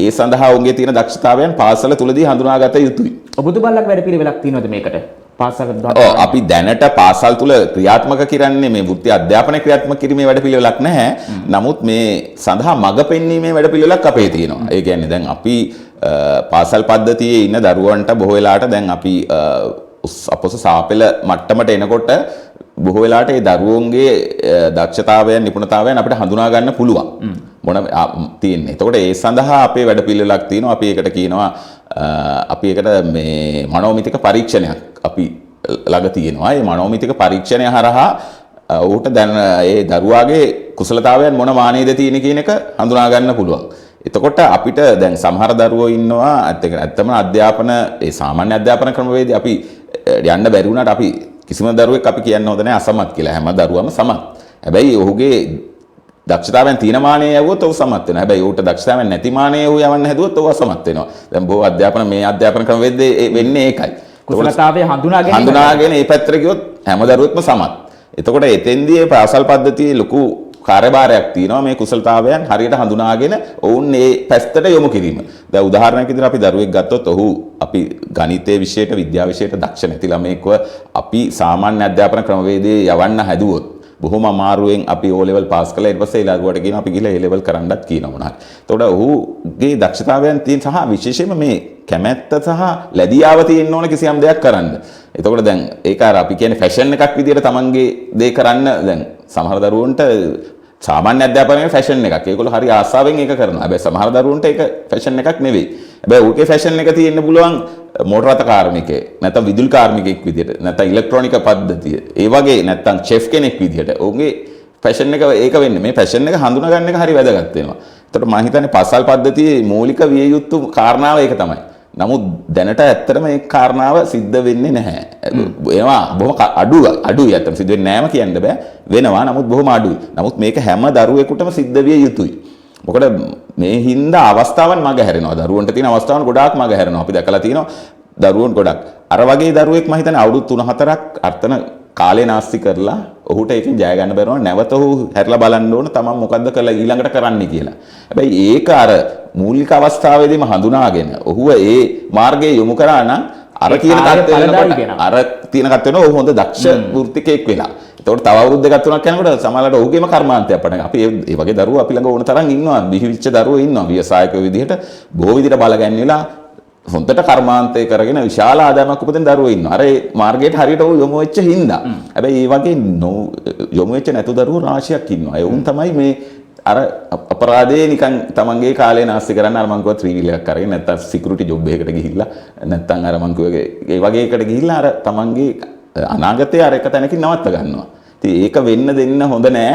[SPEAKER 2] ඒ සඳහා උන්ගේ තියෙන දක්ෂතාවයන් පාසල තුලදී හඳුනාගත යුතුයි.
[SPEAKER 1] ඔබතුමාලක් වැඩ පිළිවෙලක් තියෙනවද මේකට? පාසල්
[SPEAKER 2] අපි දැනට පාසල් තුල ක්‍රියාත්මක කරන්නේ මේ වෘත්ති අධ්‍යාපනය ක්‍රියාත්මක කිරීමේ වැඩ පිළිවෙලක් නැහැ. නමුත් මේ සඳහා මඟ පෙන්වීමේ වැඩ පිළිවෙලක් අපේ තියෙනවා. ඒ කියන්නේ දැන් අපි පාසල් පද්ධතියේ ඉන්න දරුවන්ට බොහෝ වෙලාවට දැන් අපි අපොස සාපෙළ මට්ටමට එනකොට බොහෝ වෙලාවට ඒ දරුවන්ගේ දක්ෂතාවයන් නිපුණතාවයන් අපිට හඳුනා ගන්න පුළුවන් මොන තියෙන්නේ. එතකොට ඒ සඳහා අපේ වැඩ පිළිවෙලක් තියෙනවා. අපි ඒකට කියනවා අපි ඒකට මේ මනෝමිතික පරීක්ෂණයක් අපි ළඟ තියෙනවා. ඒ මනෝමිතික පරීක්ෂණය හරහා ඌට දැන් ඒ දරුවාගේ කුසලතාවයන් මොන මානෙද තියෙන්නේ කියන එක හඳුනා ගන්න පුළුවන්. එතකොට අපිට දැන් සමහර දරුවෝ ඉන්නවා ඇත්තම අධ්‍යාපන ඒ සාමාන්‍ය අධ්‍යාපන ක්‍රමවේදී අපි යන්න බැරි වුණාට අපි කිසිම දරුවෙක් අපි කියන්න හොඳ නැහැ අසමත් කියලා. හැම දරුවම සමත්. හැබැයි ඔහුගේ දක්ෂතාවයන් තියෙන මානෙ යවුවොත් ඔහු සමත් වෙනවා. හැබැයි ඌට දක්ෂතාවයන් නැති මානෙ ඔහු යවන්න හැදුවොත් ඔහු අසමත් වෙනවා. දැන් බොහෝ අධ්‍යාපන ක්‍රමවේදයේ වෙන්නේ ඒකයි.
[SPEAKER 1] කුසලතාවය
[SPEAKER 2] හඳුනාගෙන මේ පැත්තට ගියොත් හැම දරුවෙක්ම සමත්. එතකොට එතෙන්දී පාසල් පද්ධතියේ ලොකු කාර්යභාරයක් තියෙනවා මේ කුසලතාවයන් හරියට හඳුනාගෙන ඔවුන් මේ පැත්තට යොමු කිරීම. දැන් උදාහරණයක් විදිහට අපි දරුවෙක් ගත්තොත් ඔහු අපි ගණිතයේ විෂයට විද්‍යා විෂයට දක්ෂ නැති ළමයෙක්ව අපි සාමාන්‍ය අධ්‍යාපන ක්‍රමවේදයේ යවන්න හැදුවොත් බොහොම අමාරුවෙන් අපි O level පාස් කළා ඊට පස්සේ ඊළඟට කියනවා අපි ගිහලා A level කරන්නත් කියනවා මොනවා හරි. එතකොට ඔහුගේ දක්ෂතාවයන් තියෙන සහ විශේෂයෙන්ම මේ කැමැත්ත සහ ලැබියාව තියෙන්න ඕන කිසියම් දෙයක් කරන්න. එතකොට දැන් ඒක අර අපි කියන්නේ ෆැෂන් එකක් විදිහට තමන්ගේ දේ කරන්න දැන් සමහර දරුවන්ට සාමාන්‍ය අධ්‍යාපනයේ ෆැෂන් එකක්. ඒගොල්ලෝ හරි ආසාවෙන් ඒක කරනවා. හැබැයි සමහර දරුවන්ට ඒක ෆැෂන් එකක් නෙවෙයි. හැබැයි ඌගේ ෆැෂන් එක තියෙන්න පුළුවන් මෝටර රථ කාර්මිකයෙක්, නැත්නම් විදුලි කාර්මිකයෙක් විදිහට, නැත්නම් ඉලෙක්ට්‍රොනික පද්ධතිය. ඒ වගේ නැත්නම් චෙෆ් කෙනෙක් විදිහට. ඌගේ ෆැෂන් එක ඒක වෙන්නේ. මේ ෆැෂන් එක හඳුනා ගන්න එක හරි වැදගත් වෙනවා. ඒතකොට මම හිතන්නේ පස්සල් පද්ධතියේ මූලික විය යුතු කාරණාව ඒක තමයි. නමුත් දැනට ඇත්තටම මේ කාරණාව සිද්ධ වෙන්නේ නැහැ. ඒවා බොහොම අඩුයි ඇත්තටම සිද්ධ වෙන්නේ නැහැම කියන්න බෑ. වෙනවා නමුත් බොහොම අඩුයි. නමුත් මේක හැම දරුවෙකුටම සිද්ධ විය යුතුයි. මොකද මේ හින්දා අවස්ථාවන් මග හැරෙනවා. දරුවන්ට තියෙන අවස්ථාවන් ගොඩාක් මග හැරෙනවා. අපි දැකලා තියෙනවා දරුවන් ගොඩක්. අර වගේ දරුවෙක් මම හිතන්නේ අවුරුදු 3-4ක් අර්ථන කාලේ නාස්ති කරලා ඔහුට ඒකෙන් ජය ගන්න බැරුව නැවත ඔහු හැරිලා බලන්න ඕන තමන් මොකද්ද කරලා ඊළඟට කරන්නේ කියලා. හැබැයි ඒක අර මූලික අවස්ථාවේදීම හඳුනාගෙන ඔහුව ඒ මාර්ගයේ යොමු කරා නම් අර කියන තත්ත්වෙ වෙනකොට ඔහු හොඳ දක්ෂ වෘත්තිකයෙක් වෙලා. ඒතකොට තව අවුරුදු දෙකක් තුනක් යනකොට සමහරවිට ඔහුගේම කර්මාන්තයක් පටන් අපි ඒ වගේ දරුවෝ අපි ළඟ ඕන තරම් ඉන්නවා. බිහිවිච්ච දරුවෝ ඉන්නවා. ව්‍යවසායකයෝ විදිහට බොහෝ විදිහට බලගන්නවිලා හොඳට කර්මාන්තය කරගෙන විශාල ආදායමක් උපදින දරුවෝ ඉන්නවා. අර ඒ මාර්ගයට හරියට ඔහු යොමු වෙච්ච හින්දා. හැබැයි මේ වගේ යොමු වෙච්ච නැතු දරුවෝ රාශියක් ඉන්නවා. ඒ වුන් තමයි මේ අර අපරාධයේ නිකන් තමන්ගේ කාලේ නාස්ති කරන්න අර මං කිව්වා ත්‍රී වීලර් එකක් අරගෙන නැත්තම් සිකියුරිටි ජොබ් එකකට ගිහිල්ලා නැත්තම් අර මං කිව්වා ඒ වගේ එකකට ගිහිල්ලා අර තමන්ගේ අනාගතය අර එක තැනකින් නවත්ත ගන්නවා. ඉතින් ඒක වෙන්න දෙන්න හොඳ නෑ.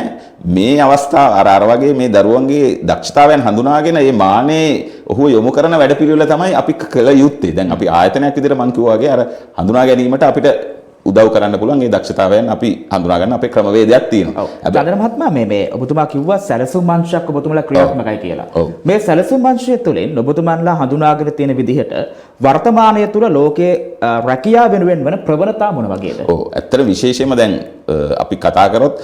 [SPEAKER 2] මේ අවස්ථාව අර වගේ මේ දරුවන්ගේ දක්ෂතාවයන් හඳුනාගෙන මේ මානේ ඔහු යොමු කරන වැඩපිළිවෙල තමයි අපි කළ යුත්තේ. දැන් අපි ආයතනයක් විදිහට මං කිව්වා වගේ අර හඳුනා ගැනීමට අපිට උදව් කරන්න පුළුවන් මේ දක්ෂතාවයන් අපි හඳුනා ගන්න අපේ ක්‍රමවේදයක් තියෙනවා.
[SPEAKER 1] චන්දන මහත්මයා මේ ඔබතුමා කිව්වා සැලසුම් අංශයක් ඔබතුමාලා ක්‍රියාත්මකයි කියලා. මේ සැලසුම් අංශය තුළින් ඔබතුමාලා හඳුනාගෙන තියෙන විදිහට වර්තමානය තුල ලෝකයේ රැකියාව වෙනුවෙන් වන ප්‍රවණතා මොන වගේද?
[SPEAKER 2] ඔව් ඇත්තට විශේෂයෙන්ම දැන් අපි කතා කරොත්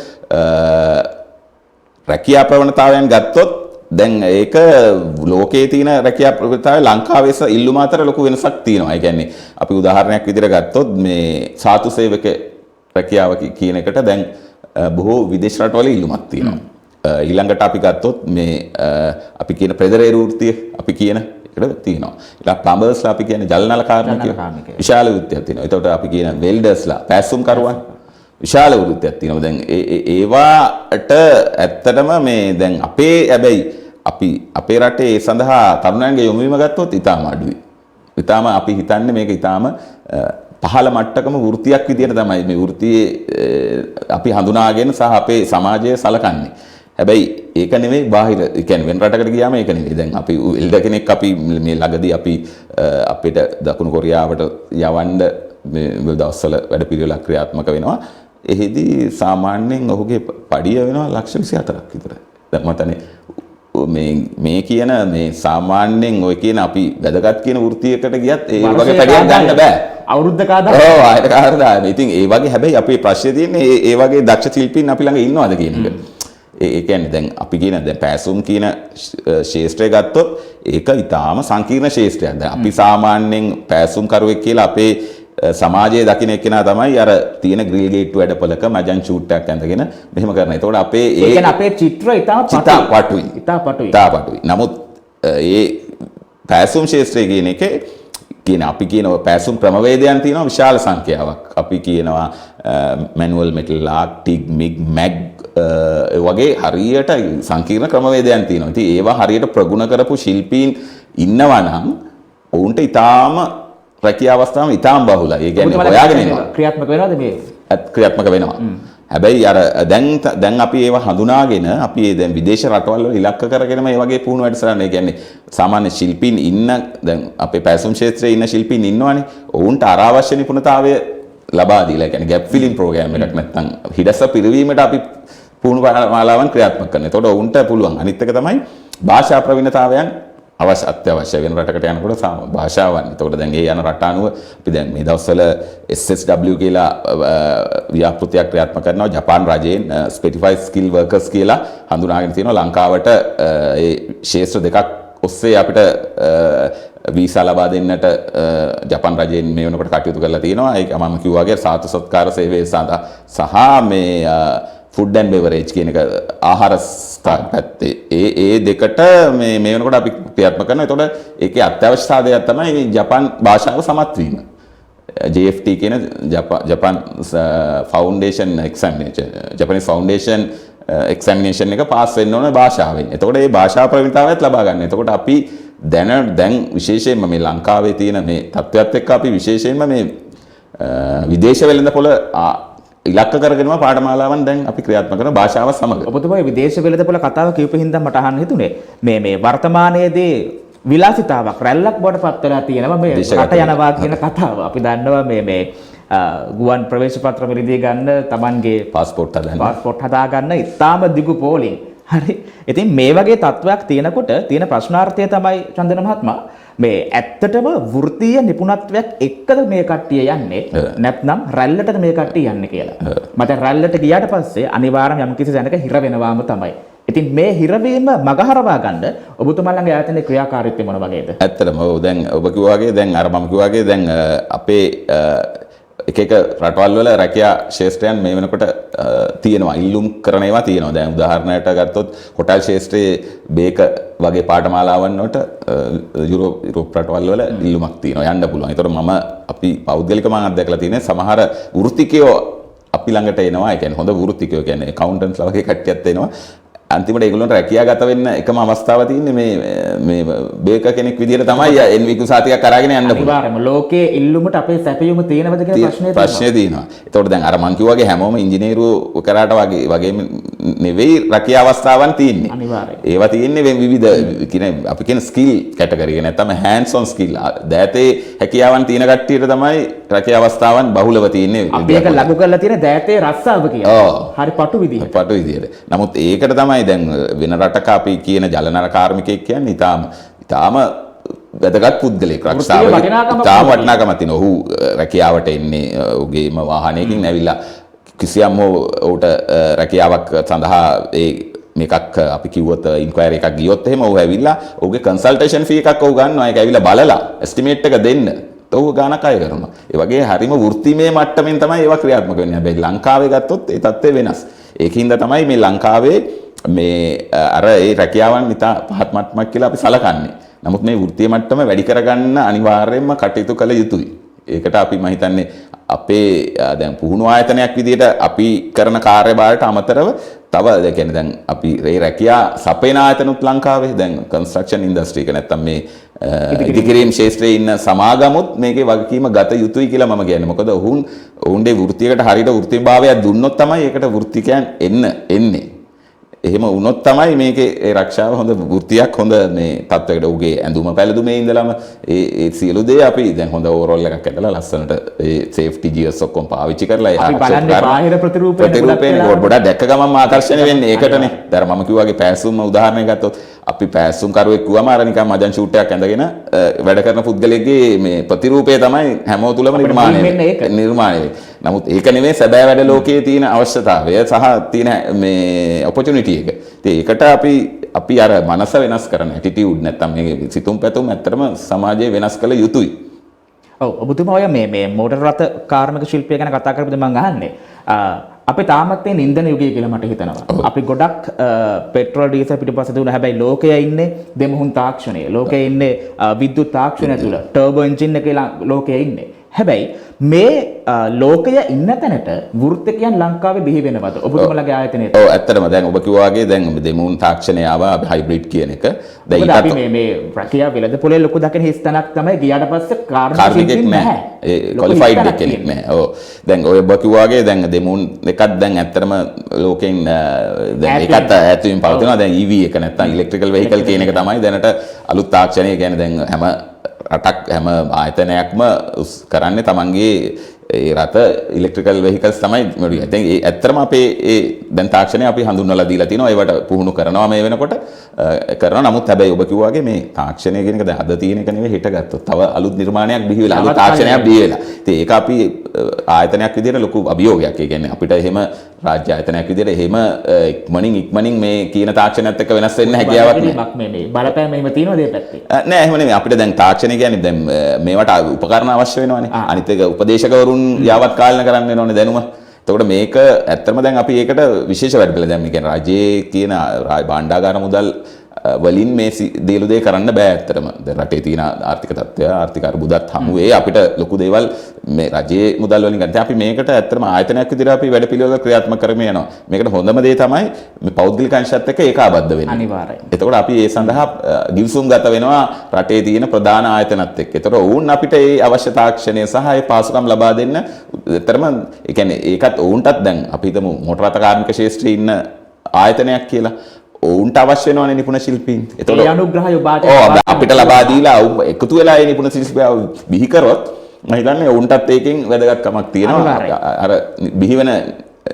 [SPEAKER 2] රැකියා ප්‍රවණතාවයන් ගත්තොත් දැන් ඒක ලෝකයේ තියෙන රැකියා ප්‍රවණතාවය ලංකාවේ ඉල්ලුම අතර ලොකු වෙනසක් තියෙනවා. ඒ කියන්නේ අපි උදාහරණයක් විදිහට ගත්තොත් මේ සාතු සේවක රැකියාව කියන එකට දැන් බොහෝ විදේශ රටවල ඉල්ලුමක් තියෙනවා. ඊළඟට අපි ගත්තොත් මේ අපි කියන ප්‍රෙදරේරු වෘත්තිය අපි කියන එකට තියෙනවා. ඊළඟ ප්ලම්බර්ස්ලා අපි කියන ජල නල කාර්මිකයෝ විශාල වෘත්තියක් තියෙනවා. ඒකට අපි කියන වෙල්ඩර්ස්ලා පැසුම් කරුවන් විශාල වෘත්තියක් තියෙනවා. දැන් ඒවාට ඇත්තටම මේ දැන් අපේ හැබැයි අපි අපේ රටේ ඒ සඳහා තරුණයන්ගේ යොමු වීම ගත්තොත් ඉතාම අඩුයි. ඉතාම අපි හිතන්නේ මේක ඉතාම පහළ මට්ටකම වෘත්තියක් විදියට තමයි මේ වෘත්තියේ අපි හඳුනාගෙන සහ අපේ සමාජය සලකන්නේ. හැබැයි ඒක නෙමෙයි බාහිර. ඒ කියන්නේ වෙන රටකට ගියාම ඒක නෙමෙයි. දැන් අපි වෙල්ඩර් කෙනෙක් අපි මේ ළඟදී අපි අපිට දකුණු කොරියාවට යවන්න මේ දවස්වල වැඩ පිළිවෙලක් ක්‍රියාත්මක වෙනවා. එහිදී සාමාන්‍යයෙන් ඔහුගේ පඩිය වෙනවා ලක්ෂ 24ක් විතර. දැන් මතනේ මේ කියන මේ සාමාන්‍යයෙන් ඔය කියන අපි වැදගත් කියන වෘත්තියකට ගියත් ඒ වගේ පඩියක් ගන්න බෑ.
[SPEAKER 1] අවුරුද්දක ආදායම.
[SPEAKER 2] ඔව් ආයෙත් ආදායම. ඉතින් ඒ වගේ හැබැයි අපේ ප්‍රශ්නේ තියෙන්නේ ඒ වගේ දක්ෂ ශිල්පීන් අපි ළඟ ඉන්නවද කියන එක. ඒ කියන්නේ දැන් අපි කියන දැන් පැසුම් කියන ශාස්ත්‍රය ගත්තොත් ඒක ඊටාම සංකීර්ණ ශාස්ත්‍රයක්. දැන් අපි සාමාන්‍යයෙන් පැසුම් කරුවෙක් කියලා අපේ සමාජයේ දකින්න එක්කෙනා තමයි අර තියෙන ග්‍රිල් ගේට්ටු වැඩපලක මජන් ෂූට් එකක් ඇඳගෙන මෙහෙම කරනවා. ඒතකොට අපේ
[SPEAKER 1] ඒ කියන්නේ අපේ චිත්‍ර ඉතාම
[SPEAKER 2] පටුයි. නමුත් ඒ පැසුම් ශාස්ත්‍රය කියන එකේ අපි කියනවා පැසුම් ක්‍රමවේදයන් තියෙනවා විශාල සංඛ්‍යාවක්. අපි කියනවා මැනුවල් මෙටල් ආර්ට් ටිග් මිග් මැග් වගේ හරියට සංකීර්ණ ක්‍රමවේදයන් තියෙනවා. ඉතින් ඒවා හරියට ප්‍රගුණ කරපු ශිල්පීන් ඉන්නවා නම් ඔවුන්ට ඊටාම රැකියාව අවස්ථාව ඉතාම බහුලයි. ඒ කියන්නේ හොයාගෙන ඉන්නවා.
[SPEAKER 1] ක්‍රියාත්මක වෙනවද මේ?
[SPEAKER 2] ක්‍රියාත්මක වෙනවා. හැබැයි අර දැන් අපි ඒවා හඳුනාගෙන අපි දැන් විදේශ රටවල් වල ඉලක්ක කරගෙන මේ වගේ පුහුණු වැඩසටහන. ඒ කියන්නේ සාමාන්‍ය ශිල්පීන් ඉන්න දැන් අපේ පැසුම් ක්ෂේත්‍රයේ ඉන්න ශිල්පීන් ඉන්නවනේ. ඔවුන්ට අරවශ්‍ය නිපුණතාවය ලබා දීලා කියන්නේ ගැප් ෆිලින් ප්‍රෝග්‍රෑම් එකක් නැත්නම් හිඩැස පිරවීමට අපි පුහුණු මාලාවන් ක්‍රියාත්මක කරනවා. එතකොට ඔවුන්ට පුළුවන්. අනිත් එක තමයි භාෂා ප්‍රවීණතාවයන් අත්‍යවශ්‍ය වෙන රටකට යනකොට භාෂාවන්. ඒතකොට දැන් ඒ යන රට අනුව අපි දැන් මේ දවස්වල SSW කියලා ව්‍යාපෘතියක් ක්‍රියාත්මක කරනවා ජපාන් රජයෙන් ස්පෙસિෆයිඩ් ස්කිල් වර්කර්ස් කියලා හඳුනාගෙන තියෙනවා. ලංකාවට ඒ ක්ෂේත්‍ර දෙකක් ඔස්සේ අපිට වීසා ලබා දෙන්නට ජපාන් රජයෙන් මේ වෙනකොට කටයුතු කරලා තියෙනවා. ඒක මම කිව්වා වගේ සාතු සත්කාර සේවය සහ මේ ෆුඩ් ඇන්ඩ් බෙවරේජ් කියන එක ආහාර පැත්තේ ඒ දෙකට මේ වෙනකොට අපි ක්‍රියාත්මක කරනවා. ඒතකොට ඒකේ අත්‍යවශ්‍යතාවයක් තමයි ජපාන් භාෂාව සමත් වීම. JFT කියන Japan foundation examination Japanese foundation examination එක පාස් වෙන්න ඕන භාෂාවෙන්. එතකොට මේ භාෂා ප්‍රවීණතාවයත් ලබා ගන්න. එතකොට අපි දැන් විශේෂයෙන්ම මේ ලංකාවේ තියෙන මේ තත්ත්වයක් එක්ක අපි විශේෂයෙන්ම මේ විදේශ වෙළඳපොළ ඉලක්ක කරගෙනම පාඨමාලාවන් දැන් අපි ක්‍රියාත්මක කරන භාෂාව සමග.
[SPEAKER 1] ඔබතුමා විදේශ වෙළඳපොළ කතාව කියපු හින්දා මට අහන්න හිතුනේ මේ වර්තමානයේදී විලාසිතාවක් රැල්ලක් බවට පත් වෙලා තියෙනවා මේ රට යනවා කියන කතාව. අපි දන්නවා මේ ගුවන් ප්‍රවේශ පත්‍ර මිලදී ගන්න Tamanගේ
[SPEAKER 2] පාස්පෝර්ට්
[SPEAKER 1] හදා ගන්න ඉතාම දිගු පෝලිං. හරි. ඉතින් මේ වගේ තත්වයක් තියෙනකොට තියෙන ප්‍රශ්නාර්ථය තමයි චන්දන මහත්මයා මේ ඇත්තටම වෘත්තීය නිපුණත්වයක් එක්කද මේ කට්ටිය යන්නේ නැත්නම් රැල්ලටද මේ කට්ටිය යන්නේ කියලා. මට රැල්ලට ගියාට පස්සේ අනිවාර්යයෙන් යම් කිසි දැනක හිර වෙනවාම තමයි. ඉතින් මේ හිරවීම මගහරවා ගන්න ඔබතුමාලගේ ආයතනයේ ක්‍රියාකාරීත්වය මොන වගේද?
[SPEAKER 2] ඇත්තටම දැන් ඔබ කිව්වා වගේ දැන් අර මම කිව්වා වගේ දැන් අපේ එක රටවල් වල රැකියා ශාස්ත්‍රයන් මේ වෙනකොට තියෙනවා ඉල්ලුම් කරන ඒවා තියෙනවා. දැන් උදාහරණයක් ගත්තොත් හොටල් ශාස්ත්‍රයේ බේක වගේ පාඨමාලාවන් වලට යුරෝප රටවල් වල ඉල්ලුමක් තියෙනවා යන්න පුළුවන්. ඒතකොට අපි පෞද්ගලිකව මම අත්දැකලා තියෙන සමහර වෘත්තිකයෝ අපි ළඟට එනවා. ඒ කියන්නේ හොඳ වෘත්තිකයෝ කියන්නේ accountants වගේ කට්ටියත් එනවා. අන්තිමට ඒගොල්ලන්ට රැකියාගත වෙන්න එකම අවස්ථාව තියෙන්නේ මේ බේක කෙනෙක් විදිහට තමයි එන්වික් සාතිකයක් අරගෙන යන්න පුළුවන්.
[SPEAKER 1] අනිවාර්යයෙන්ම ලෝකයේ ඉල්ලුමට අපේ සැපයුම තියෙනවද කියන
[SPEAKER 2] ප්‍රශ්නේ තියෙනවා. ඒතකොට දැන් අර මං කිව්වාගේ හැමෝම ඉංජිනේරු කරාට වගේම නෙවෙයි රැකියා අවස්ථාවන් තියෙන්නේ.
[SPEAKER 1] අනිවාර්යයෙන්.
[SPEAKER 2] ඒවා තියෙන්නේ විවිධ අපි කියන ස්කිල් කැටගරි එක නැත්නම් hands on skill. දෑතේ හැකියාවන් තියෙන කට්ටියට තමයි රැකියා අවස්ථාවන් බහුලව තියෙන්නේ.
[SPEAKER 1] අපි ඒක ලඝු කරලා තියෙන දෑතේ රස්සාව කියලා. හරි පටු විදිහට.
[SPEAKER 2] නමුත් ඒකට තමයි දැන් වෙන රටක අපි කියන ජලනර කාර්මිකයෙක් කියන්නේ ඉතාම වැදගත් පුද්ගලයෙක්. රක්ෂාවට ඉතාම වටිනාකමක් තියෙන. ඔහු රැකියාවට එන්නේ ඔහුගේම වාහනයකින් ඇවිල්ලා කිසියම් ඔහුට රැකියාවක් සඳහා මේකක් අපි කිව්වොත් ඉන්ක්වයරි එකක් ගියොත් එහෙම ඔහු ඇවිල්ලා ඔහුගේ කන්සල්ටේෂන් ෆී එකක් ඔහු ගන්නවා. ඒක ඇවිල්ලා බලලා එස්ටිමේට් එක දෙන්න. ඔහු ගානක් අය කරනවා. ඒ වගේ හරිම වෘත්තිමය මට්ටමින් තමයි ඒවා ක්‍රියාත්මක වෙන්නේ. හැබැයි ලංකාවේ ගත්තොත් ඒ තත්ත්වය වෙනස්. ඒකින්ද තමයි මේ ලංකාවේ මේ අර ඒ රැකියාවන් ඉතා පහත් මට්ටමක් කියලා අපි සලකන්නේ. නමුත් මේ වෘත්තීය මට්ටම වැඩි කරගන්න අනිවාර්යයෙන්ම කටයුතු කළ යුතුයි. ඒකට අපි මම හිතන්නේ අපේ දැන් පුහුණු ආයතනයක් විදිහට අපි කරන කාර්යභාරයට අමතරව තව කියන්නේ දැන් අපි මේ රැකියා සපයන ආයතනුත් ලංකාවේ දැන් කන්ස්ට්‍රක්ෂන් ඉන්ඩස්ට්‍රි එක නැත්තම් මේ ඉදිකිරීම් ශාස්ත්‍රයේ ඉන්න සමාගමුත් මේකේ වගකීම ගත යුතුයි කියලා මම කියන්නේ. මොකද ඔවුන්ගේ වෘත්තියකට හරියට වෘත්තිභාවයක් දුන්නොත් තමයි ඒකට වෘත්තිකයන් එන්නේ. එහෙම වුණොත් තමයි මේකේ ඒ ආරක්ෂාව හොඳ වෘත්තියක් හොඳ මේ තත්වයකට උගේ ඇඳුම පැළඳුමේ ඉඳලම ඒ සියලු දේ අපි දැන් හොඳ ඕවරෝල් එකක් ඇඳලා ලස්සනට ඒ සේෆ්ටි ගියර්ස් ඔක්කොම පාවිච්චි කරලා ඒ
[SPEAKER 1] අපි බලන්නේ බාහිර
[SPEAKER 2] ප්‍රතිරූපේ ගොඩක් දැක්ක ගමන් ආකර්ෂණය වෙන්නේ ඒකටනේ. දැන් මම කිව්වාගේ පෑසුම් උදාහරණයක් ගත්තොත් අපි පෑසුම් කරුවෙක් කිව්වම අර නිකන් මජන් ෂූට් එකක් ඇඳගෙන වැඩ කරන පුද්ගලයෙක්ගේ මේ ප්‍රතිරූපය තමයි හැමෝ තුලම නිර්මාණය වෙන්නේ. නමුත් ඒක නෙමෙයි සැබෑ වැඩ ලෝකයේ තියෙන අවශ්‍යතාවය සහ තියෙන මේ ඔපචුනිටි එක. ඒකට අපි අර මනස වෙනස් කරන ඇටිටියුඩ් නැත්තම් මේ සිතුම් පැතුම් ඇත්තටම සමාජයේ වෙනස් කළ යුතුයි.
[SPEAKER 1] ඔව් ඔබතුමා ඔය මේ මෝටර රථ කාර්මික ශිල්පිය ගැන කතා කරපුවද මම අහන්නේ. අපි තාමත් තියෙන ඉන්ධන යුගය කියලා මට හිතෙනවා. අපි ගොඩක් පෙට්‍රෝල් ඩීසල් පිටිපස්සේ දුවන හැබැයි ලෝකයේ ඉන්නේ දෙමුහුන් තාක්ෂණය. ලෝකයේ ඉන්නේ විද්‍යුත් තාක්ෂණය තුල ටර්බෝ එන්ජින් එකේ ලෝකයේ ඉන්නේ. හැබැයි මේ ලෝකය ඉන්න තැනට වෘත්තිකයන් ලංකාවේ බිහි වෙනවද? ඔබතුමාලගේ ආයතනයේ.
[SPEAKER 2] ඔව් ඇත්තටම දැන් ඔබ කිව්වා වගේ දැන් දෙමුන් තාක්ෂණය ආවා හයිබ්‍රිඩ් කියන එක.
[SPEAKER 1] දැන් අපි මේ රැකියාව වෙළඳපොලේ ලොකු දකින හිස්තනක් තමයි ගියාට පස්සේ
[SPEAKER 2] කාර්මිකෙක් නැහැ. ඒ ක්වොලිෆයිඩ් කෙනෙක් නැහැ. ඔව්. දැන් ඔය ඔබ කිව්වා වගේ දැන් දෙමුන් එකක් දැන් ඇත්තටම ලෝකෙන් දැන් ඒකත් ඈත්වීම පවතිනවා. දැන් EV එක නැත්තම් ඉලෙක්ට්‍රිකල් වෙහිකල් කියන එක තමයි දැනට අලුත් තාක්ෂණය කියන්නේ දැන් හැම රටක් හැම ආයතනයක්ම කරන්නේ තමන්ගේ ඒ රට ඉලෙක්ට්‍රිකල් වෙහිකල්ස් තමයි මොඩි. ඉතින් ඒ ඇත්තටම අපේ ඒ දැන් තාක්ෂණය අපි හඳුන්වලා දීලා තිනවා. ඒවට පුහුණු කරනවා මේ වෙනකොට කරනවා. නමුත් හැබැයි ඔබ කිව්වා වගේ මේ තාක්ෂණය කියන එක දැන් අද තියෙන එක නෙවෙයි හෙට ගත්තොත්. තව අලුත් නිර්මාණයක් බිහි වෙලා අලුත් තාක්ෂණයක් බිහි වෙලා. ඉතින් ඒක අපි ආයතනයක් විදිහට ලොකු අභියෝගයක්. ඒ කියන්නේ අපිට එහෙම රාජ්‍ය ආයතනයක් විදිහට එහෙම ඉක්මනින් මේ කියන තාක්ෂණයත් එක්ක වෙනස් වෙන්න හැකියාවක් නැහැ.
[SPEAKER 1] මේ බලපෑම එහෙම තියෙනවද ඒ පැත්තේ?
[SPEAKER 2] නෑ එහෙම නෙමෙයි. අපිට දැන් තාක්ෂණය කියන්නේ දැන් මේවට උපකරණ අවශ්‍ය වෙනවනේ. අනිත් එක උපදේශකවරුන් යාවත් කාලන කරන්න වෙනවනේ දැනුම. එතකොට මේක ඇත්තම දැන් අපි ඒකට විශේෂ වැඩ පිළිවෙල දැන් මේ කියන්නේ රජයේ කියන භාණ්ඩාගාර මුදල් වලින් මේ දේලු දේ කරන්න බෑ ඇත්තටම. දැන් රටේ තියෙන ආර්ථික තත්ත්වය ආර්ථික අර්බුදත් හමුවේ අපිට ලොකු දේවල් මේ රජයේ මුදල් වලින් ගන්න. අපි මේකට ඇත්තටම ආයතනයක් විදිහට අපි වැඩ පිළිවෙල ක්‍රියාත්මක කරමින් යනවා. මේකට හොඳම දේ තමයි මේ පෞද්ගලික අංශයත් එක්ක ඒකාබද්ධ වෙන්න.
[SPEAKER 1] අනිවාර්යයෙන්.
[SPEAKER 2] එතකොට අපි ඒ සඳහා ගිවිසුම් ගත වෙනවා රටේ තියෙන ප්‍රධාන ආයතනත් එක්ක. එතකොට ඔවුන් අපිට ඒ අවශ්‍ය තාක්ෂණය සහ ඒ පාසුකම් ලබා දෙන්න ඇත්තටම ඒ කියන්නේ ඒකත් ඔවුන්ටත් දැන් අපි හිතමු මොටර රථ කාර්මික ශාස්ත්‍රයේ ඉන්න ආයතනයක් කියලා. ඔවුන්ට අවශ්‍ය වෙනවනේ නිපුණ ශිල්පීන්.
[SPEAKER 1] ඒතකොට ඒ අනුග්‍රහය ඔබට
[SPEAKER 2] අපිට ලබා දීලා එකතු වෙලා ඒ නිපුණ ශිල්පියා බිහි කරොත් මම හිතන්නේ ඔවුන්ටත් ඒකෙන් වැදගත්කමක් තියෙනවා. අර බිහි වෙන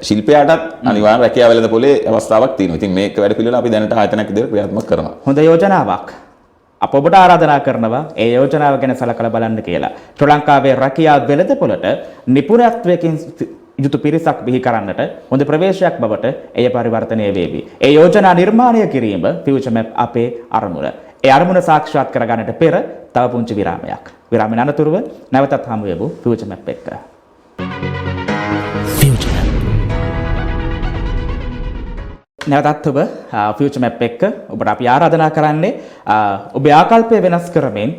[SPEAKER 2] ශිල්පියාටත් අනිවාර්ය රැකියාව වෙලඳ පොලේ අවස්ථාවක් තියෙනවා. ඉතින් මේක වැඩ පිළිවෙල අපි දැනට ආයතනයක් විදිහට ක්‍රියාත්මක කරනවා.
[SPEAKER 1] හොඳ යෝජනාවක්. අප ඔබට ආරාධනා කරනවා ඒ යෝජනාව ගැන සලකලා බලන්න කියලා. ශ්‍රී ලංකාවේ රැකියාව වෙලඳ පොලට නිපුණත්වයකින් යුතු පිරිසක් බිහි කරන්නට හොඳ ප්‍රවේශයක් බවට එය පරිවර්තනය වේවි. ඒ යෝජනා නිර්මාණය කිරීම ෆියුචර් මැප් අපේ අරමුණ. ඒ අරමුණ සාක්ෂාත් කරගන්නට පෙර තව පුංචි විරාමයක්. විරාමයෙන් අනතුරුව නැවතත් හමු වෙමු ෆියුචර් මැප් එක්ක. Future map. නැවතත් ඔබ ෆියුචර් මැප් එක්ක ඔබට අපි ආරාධනා කරන්නේ ඔබේ ආකල්පය වෙනස් කරමින්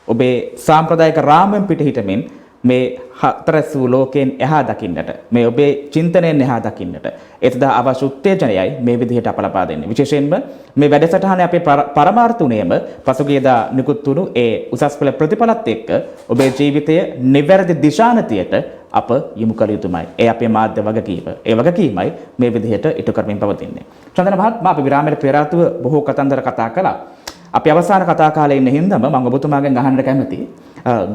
[SPEAKER 1] ඔබේ සාම්ප්‍රදායික රාමයෙන් පිට හිටමින් මේ හතරස් වූ ලෝකයෙන් එහා දකින්නට මේ ඔබේ චින්තනයෙන් එහා දකින්නට ඒ සඳහා අවශ්‍ය උත්තේජනයයි මේ විදිහට අප ලබා දෙන්නේ. විශේෂයෙන්ම මේ වැඩසටහනේ අපේ පරමාර්ථ උනේම පසුගියදා නිකුත් වුණු ඒ උසස් පෙළ ප්‍රතිඵලත් එක්ක ඔබේ ජීවිතය නිවැරදි දිශානතියට අප යොමු කළ යුතුමයි. ඒ අපේ මාධ්‍ය වගකීම. ඒ වගකීමයි මේ විදිහට ඉටු කරමින් පවතින්නේ. චන්දන මහත්මයා අපි විරාමයට පෙර ආතුව බොහෝ කතන්දර කතා කළා. අපි අවසාන කතා කාලේ ඉන්න හින්දාම මම ඔබතුමාගෙන් අහන්න කැමතියි.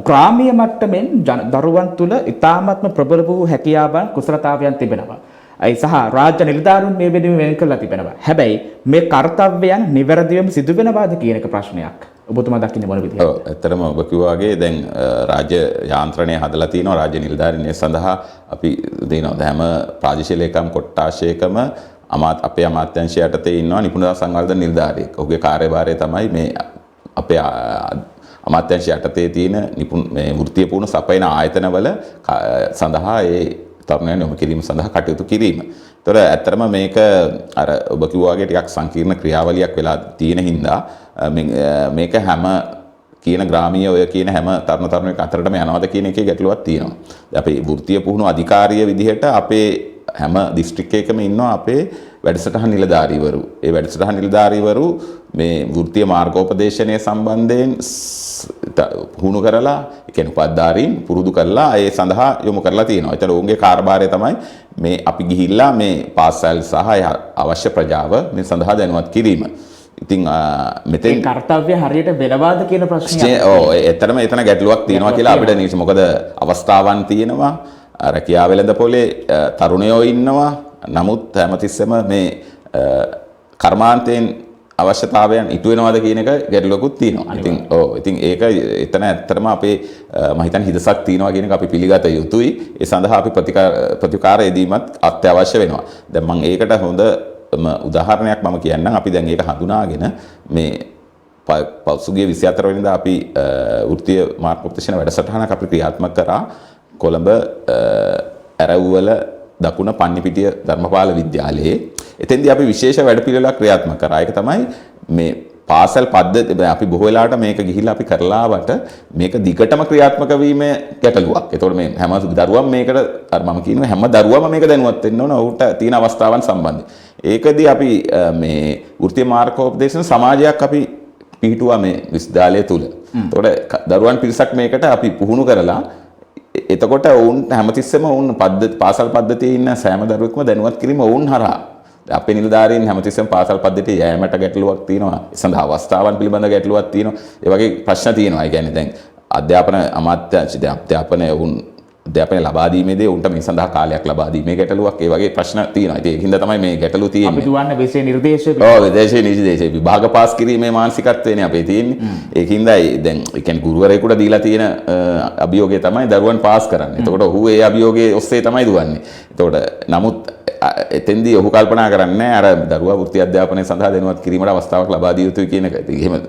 [SPEAKER 1] ග්‍රාමීය මට්ටමින් දරුවන් තුළ ඉතාමත්ම ප්‍රබල වූ හැකියාවන් කුසලතාවයන් තිබෙනවා. ඒ සහ රාජ්‍ය නිලධාරීන් මේ වෙනුවෙන් වෙන් කරලා තිබෙනවා. හැබැයි මේ කාර්යයන් නිවැරදිවම සිදු වෙනවාද කියන එක ප්‍රශ්නයක්. ඔබතුමා දකින්නේ මොන විදිහටද?
[SPEAKER 2] ඔව් ඇත්තටම ඔබ කිව්වා වගේ දැන් රාජ්‍ය යාන්ත්‍රණය හදලා තිනවා රාජ්‍ය නිලධාරීන් සඳහා අපි දෙනවා හැම ප්‍රාදේශීය ලේකම් කොට්ටාශයකම අපේ අමාත්‍යාංශය යටතේ ඉන්නවා නිපුණතා සංවර්ධන නිලධාරියෙක්. ඔහුගේ කාර්යභාරය තමයි මේ අපේ අමාත්‍යාංශය යටතේ තියෙන මේ වෘත්තීයපූර්ණ සපයන ආයතනවල සඳහා ඒ තරුණයන් යොමු කිරීම සඳහා කටයුතු කිරීම. ඒතර ඇත්තටම මේක අර ඔබ කිව්වා වගේ ටිකක් සංකීර්ණ ක්‍රියාවලියක් වෙලා තියෙන හින්දා මේක හැම කියන ග්‍රාමීය ඔය කියන හැම තරුණයෙක් අතරටම යනවාද කියන එකේ ගැටලුවක් තියෙනවා. අපි වෘත්තීය පුහුණු අධිකාරිය විදිහට අපේ හැම දිස්ත්‍රික් එකකම ඉන්නවා අපේ වැඩසටහන් නිලධාරීවරු. ඒ වැඩසටහන් නිලධාරීවරු මේ වෘත්තීය මාර්ගෝපදේශනය සම්බන්ධයෙන් පුහුණු කරලා ඒ කියන්නේ උපාධාරීන් පුරුදු කරලා ඒ සඳහා යොමු කරලා තියෙනවා. ඒතර ඔවුන්ගේ කාර්යභාරය තමයි මේ අපි ගිහිල්ලා මේ පාසල් සහ අවශ්‍ය ප්‍රජාව මේ සඳහා දැනුවත් කිරීම. ඉතින් මෙතෙන්
[SPEAKER 1] ඒ කාර්යය හරියට වෙනවාද කියන ප්‍රශ්නය.
[SPEAKER 2] ඔව් එතරම් එතන ගැටලුවක් තියෙනවා කියලා අපිට නිසි මොකද අවස්ථාවන් තියෙනවා. රැකියාව වෙළඳ පොලේ තරුණයෝ ඉන්නවා. නමුත් හැමතිස්සෙම මේ කර්මාන්තයෙන් අවශ්‍යතාවයන් ඉටු වෙනවද කියන එක ගැටලුවකුත් තියෙනවා. ඉතින් ඒක එතන ඇත්තටම අපේ මම හිතන්නේ හිදසක් තියෙනවා කියන එක අපි පිළිගත යුතුයි. ඒ සඳහා අපි ප්‍රතිකාර යෙදීමත් අත්‍යවශ්‍ය වෙනවා. දැන් මම ඒකට හොඳම උදාහරණයක් මම කියන්නම්. අපි දැන් ඒක හඳුනාගෙන මේ පසුගිය 24 වෙනිදා අපි වෘත්තීය මාර්ගෝපදේශන වැඩසටහනක් අපි ක්‍රියාත්මක කරා කොළඹ ඇරවුවල දකුණ පන්නිපිටිය ධර්මපාල විද්‍යාලයේ. එතෙන්දී අපි විශේෂ වැඩපිළිවෙලක් ක්‍රියාත්මක කරා. ඒක තමයි මේ පාසල් පද්ධතිය අපි බොහෝ වෙලාවට මේක ගිහිල්ලා අපි කරලාවට මේක දිගටම ක්‍රියාත්මක වීමේ ගැටලුවක්. ඒතකොට මේ හැම දරුවම මේකට අර මම කියනවා හැම දරුවම මේක දැනුවත් වෙන්න ඕන ඔහුට තියෙන අවස්ථාවන් සම්බන්ධයෙන්. ඒකදී අපි මේ වෘත්තීය මාර්ගෝපදේශන සමාජයක් අපි පිහිටුවා මේ විශ්වවිද්‍යාලය තුල. ඒතකොට දරුවන් පිරිසක් මේකට අපි පුහුණු කරලා එතකොට ඔවුන් හැමතිස්සෙම ඔවුන් පාසල් පද්ධතියේ ඉන්න සෑම දරුවෙක්ම දැනුවත් කිරීම ඔවුන් හරහා අපේ නිලධාරීන් හැමතිස්සෙම පාසල් පද්ධතියේ යෑමට ගැටලුවක් තියෙනවා. ඒ සඳහා අවස්ථාවන් පිළිබඳ ගැටලුවක් තියෙනවා. ඒ වගේ ප්‍රශ්න තියෙනවා. ඒ කියන්නේ දැන් අධ්‍යාපන අමාත්‍යාංශ අධ්‍යාපනය වුන් අධ්‍යාපනය ලබා දීමේදී උන්ට මේ සඳහා කාලයක් ලබා දීමේ ගැටලුවක් ඒ වගේ ප්‍රශ්න තියෙනවා. ඉතින් ඒකින්ද තමයි මේ ගැටලුව
[SPEAKER 1] අපි
[SPEAKER 2] තියෙන්නේ.
[SPEAKER 1] දුවන්නේ විශේෂ නිර්දේශ
[SPEAKER 2] ඔව් විදේශීය නිර්දේශ විභාග පාස් කිරීමේ මානසිකත්වයනේ අපේ තියෙන්නේ. ඒකින්ද දැන් ඒ කියන්නේ ගුරුවරයෙකුට දීලා තියෙන අභියෝගය තමයි දරුවන් පාස් කරන්න. එතකොට ඔහු ඒ අභියෝගයේ ඔස්සේ තමයි දුවන්නේ. එතකොට නමුත් එතෙන්දී ඔහු කල්පනා කරන්නේ අර දරුවා වෘත්ති අධ්‍යාපනය සඳහා දැනුවත් කිරීමට අවස්ථාවක් ලබා දිය යුතුයි කියන එක. ඉතින් එහෙම